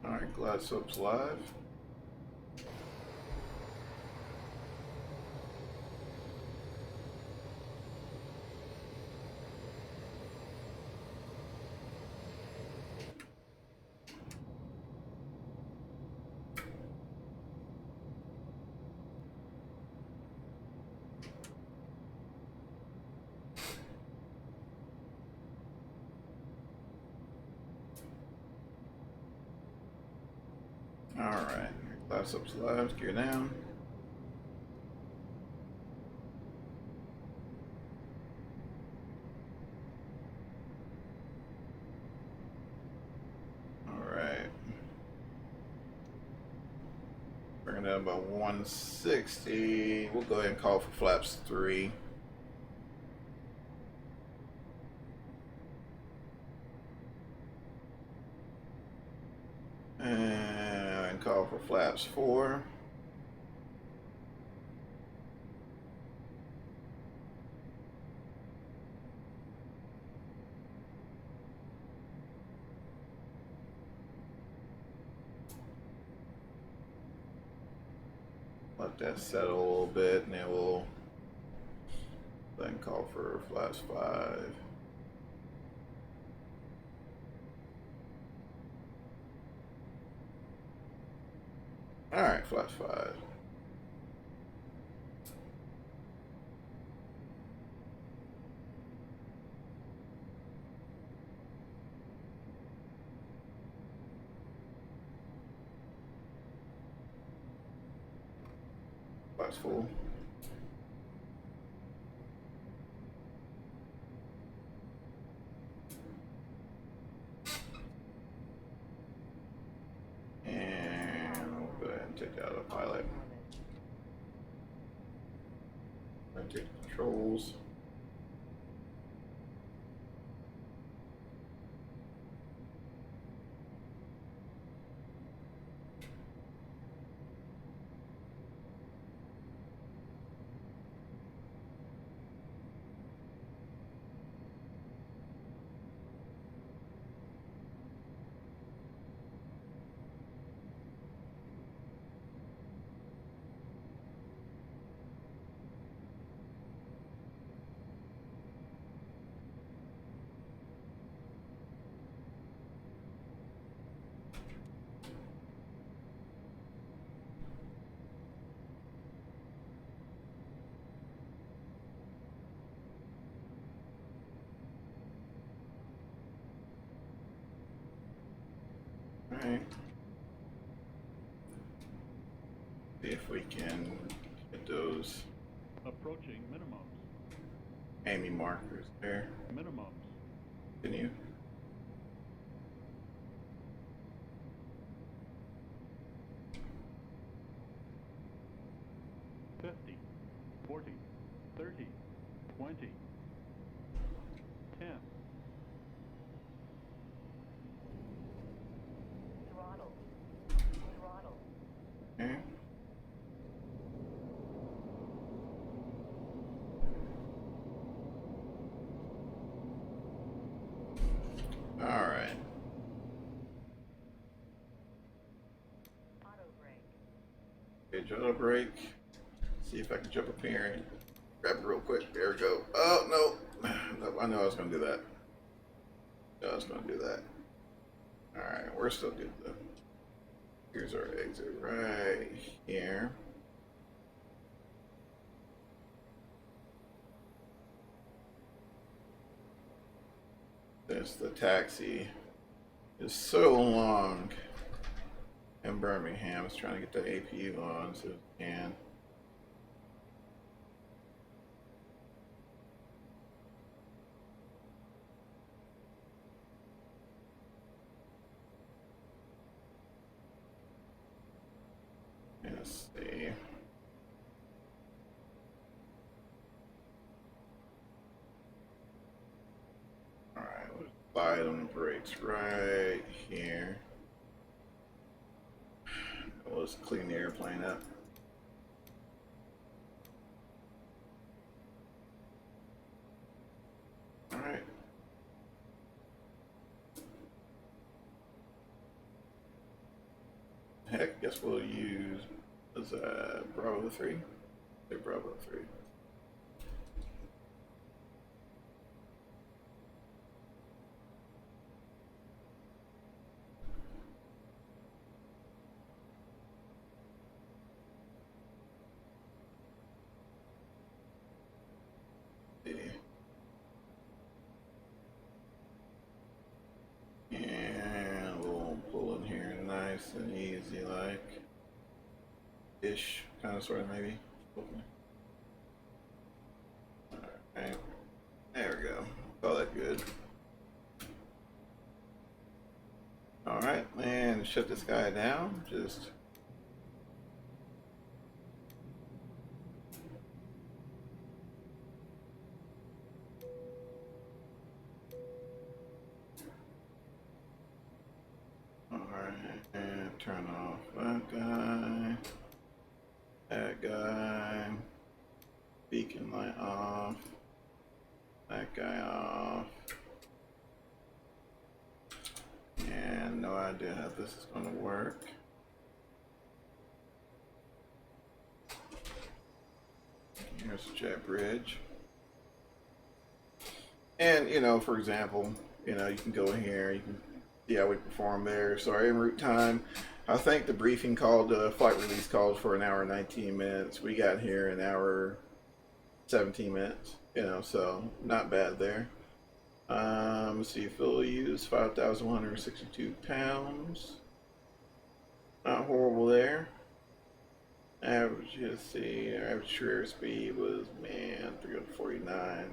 Alright, glide slope's live. Alright, glide slope's live, gear down. Bringing down about 160. We'll go ahead and call for flaps 3. And call for flaps 4. Let that settle a little bit, and then we'll then call for flaps 5. All right, flaps 5. Flaps full. Take out a pilot. Rotate controls. Alright. See if we can get those Approaching minimums. Amy markers there. Minimums. Continue. $50, $40, $30, $20, $10. Throttle. Throttle. Okay. All right. Auto brake. Okay, auto brake. See if I can jump up here and grab it real quick. There we go. Oh no! No, I know I was gonna do that. I was gonna do that. All right, we're still good though. Here's our exit right here. This the taxi is so long in Birmingham. It's trying to get the APU on so it can. Let's see. Alright, let's slide on the brakes right here. Let's clean the airplane up. heck, guess we'll use Bravo 3. Say Bravo 3. And we'll pull in here nice and easy, like ish, kind of, sort of, maybe. Alright, there we go. Oh, that good. Alright, and shut this guy down. Just alright, and turn off that guy, beacon light off, that guy off, and no idea how this is going to work. Here's the jet bridge. And, you know, for example, you know, you can go in here, you can see how we perform there. So our en route time, I think the briefing called, flight release called for an hour and 19 minutes. We got here an hour 17 minutes, you know, so not bad there. Let's see, fuel use 5,162 pounds. Not horrible there. Average, let's see, our average true airspeed was, man, 349.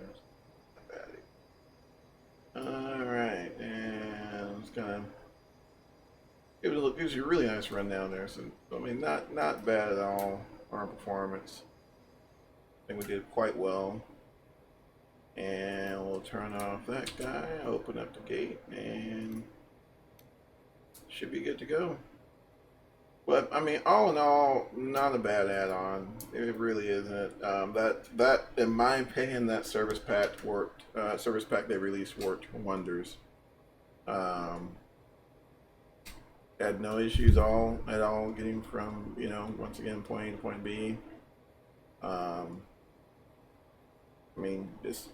Not bad. Alright, and it's gonna gives you a really nice rundown there. So I mean, not bad at all on our performance. I think we did quite well. And we'll turn off that guy, open up the gate, and should be good to go. But I mean, all in all, not a bad add-on. It really isn't. That in my opinion, that service pack worked. Service pack they released worked wonders. Had no issues at all getting from, you know, once again, point A to point B. I mean, just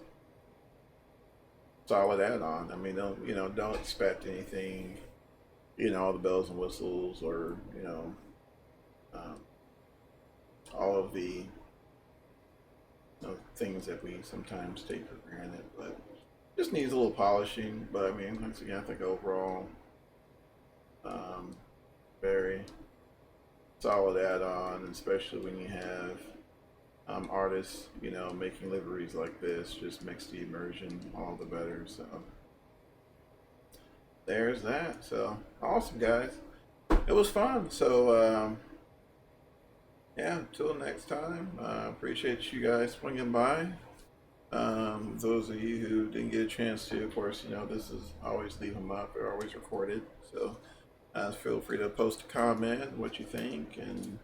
solid add-on. I mean, don't expect anything, you know, all the bells and whistles, or, you know, all of the, you know, things that we sometimes take for granted, but just needs a little polishing. But I mean, once again, I think overall, very solid add-on, especially when you have artists, you know, making liveries like this. Just makes the immersion all the better. So there's that. So awesome, guys. It was fun. So yeah, until next time, appreciate you guys swinging by. Those of you who didn't get a chance to, of course, you know, this is always leave them up. They're always recorded. So feel free to post a comment what you think, and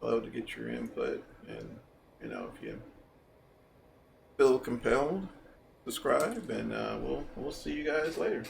love to get your input. And, you know, if you feel compelled, subscribe, and we'll see you guys later.